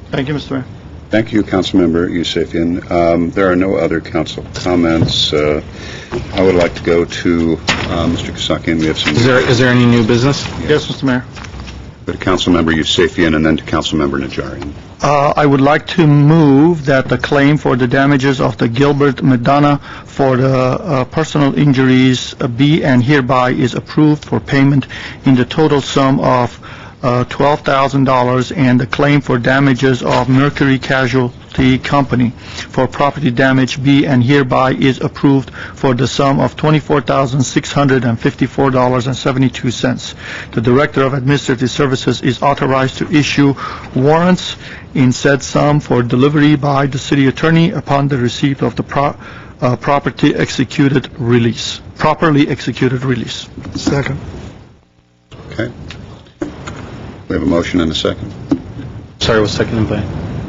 Thank you, Mr. Mayor. Thank you, Councilmember Yusefian. There are no other council comments. I would like to go to Mr. Kasakian. We have some. Is there any new business? Yes, Mr. Mayor. Go to Councilmember Yusefian and then to Councilmember Najarian. I would like to move that the claim for the damages of the Gilbert Madonna for the personal injuries be and hereby is approved for payment in the total sum of $12,000, and the claim for damages of Mercury Casualty Company for property damage be and hereby is approved for the sum of $24,654.72. The Director of Administrative Services is authorized to issue warrants in said sum for delivery by the City Attorney upon the receipt of the properly executed release. Second. Okay. We have a motion and a second. Sorry, was seconded by?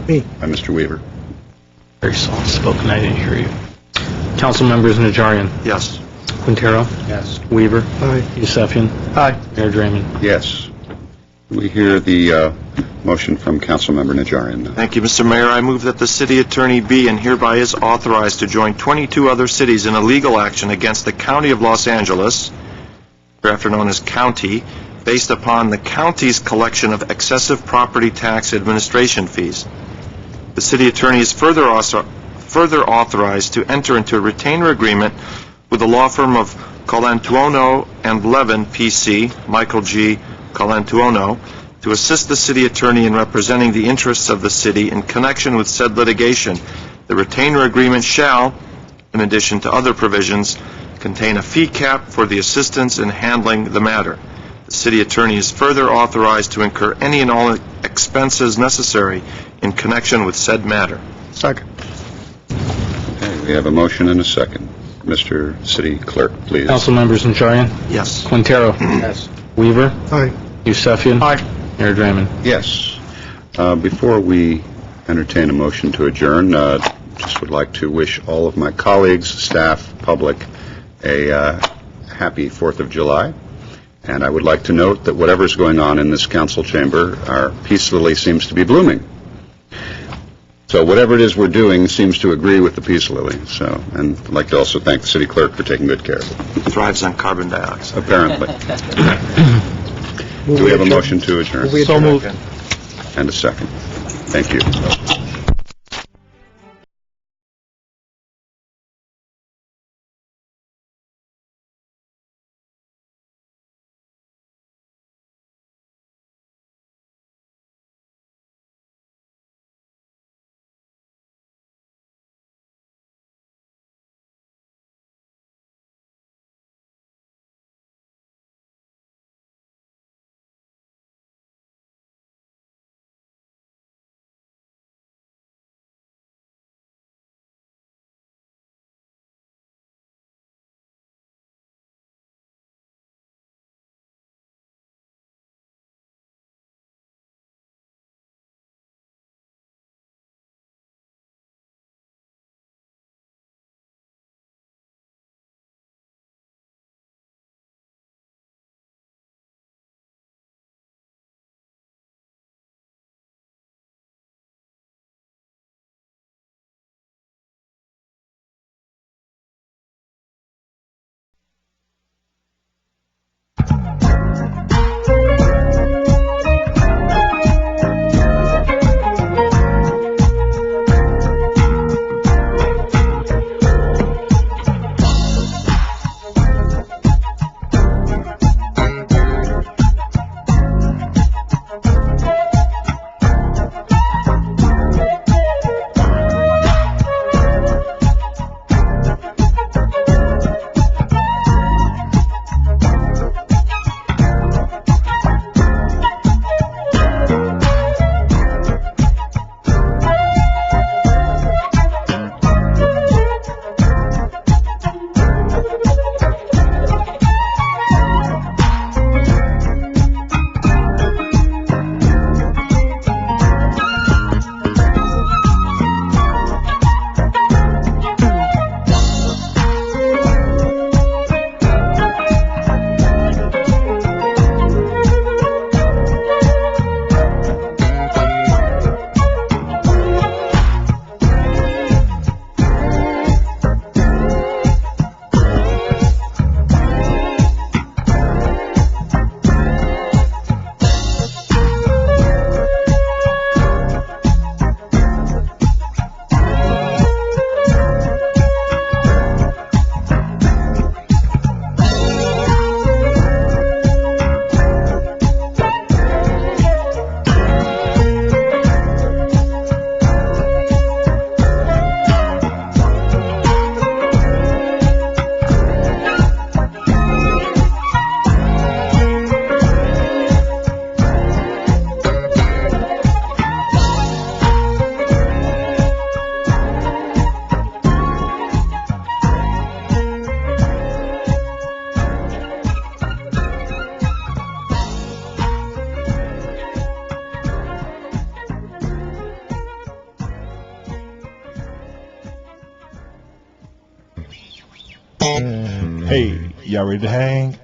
Me. By Mr. Weaver. Very soft spoken, I didn't hear you. Council members Najarian. Yes. Quintero. Yes. Weaver. Aye. Yusefian. Aye. Mayor Draymond. Yes. We hear the motion from Councilmember Najarian now. Thank you, Mr. Mayor. I move that the city attorney be and hereby is authorized to join 22 other cities in a legal action against the County of Los Angeles, hereafter known as County, based upon the county's collection of excessive property tax administration fees. The city attorney is further authorized to enter into a retainer agreement with the law firm of Colantuono and Levin, P.C., Michael G. Colantuono, to assist the city attorney in representing the interests of the city in connection with said litigation. The retainer agreement shall, in addition to other provisions, contain a fee cap for the assistance in handling the matter. The city attorney is further authorized to incur any and all expenses necessary in connection with said matter. Second. Okay, we have a motion and a second. Mr. City Clerk, please. Council members Najarian? Yes. Quintero? Yes. Weaver? Aye. Yusefian? Aye. Mayor Draymond? Yes. Before we entertain a motion to adjourn, just would like to wish all of my colleagues, staff, public, a happy 4th of July. And I would like to note that whatever's going on in this council chamber, our peace lily seems to be blooming. So whatever it is we're doing seems to agree with the peace lily. So, and I'd like to also thank the city clerk for taking good care of it. It thrives on carbon dioxide. Apparently. Do we have a motion to adjourn? So moved. And a second. Thank you. Hey, y'all ready to hang?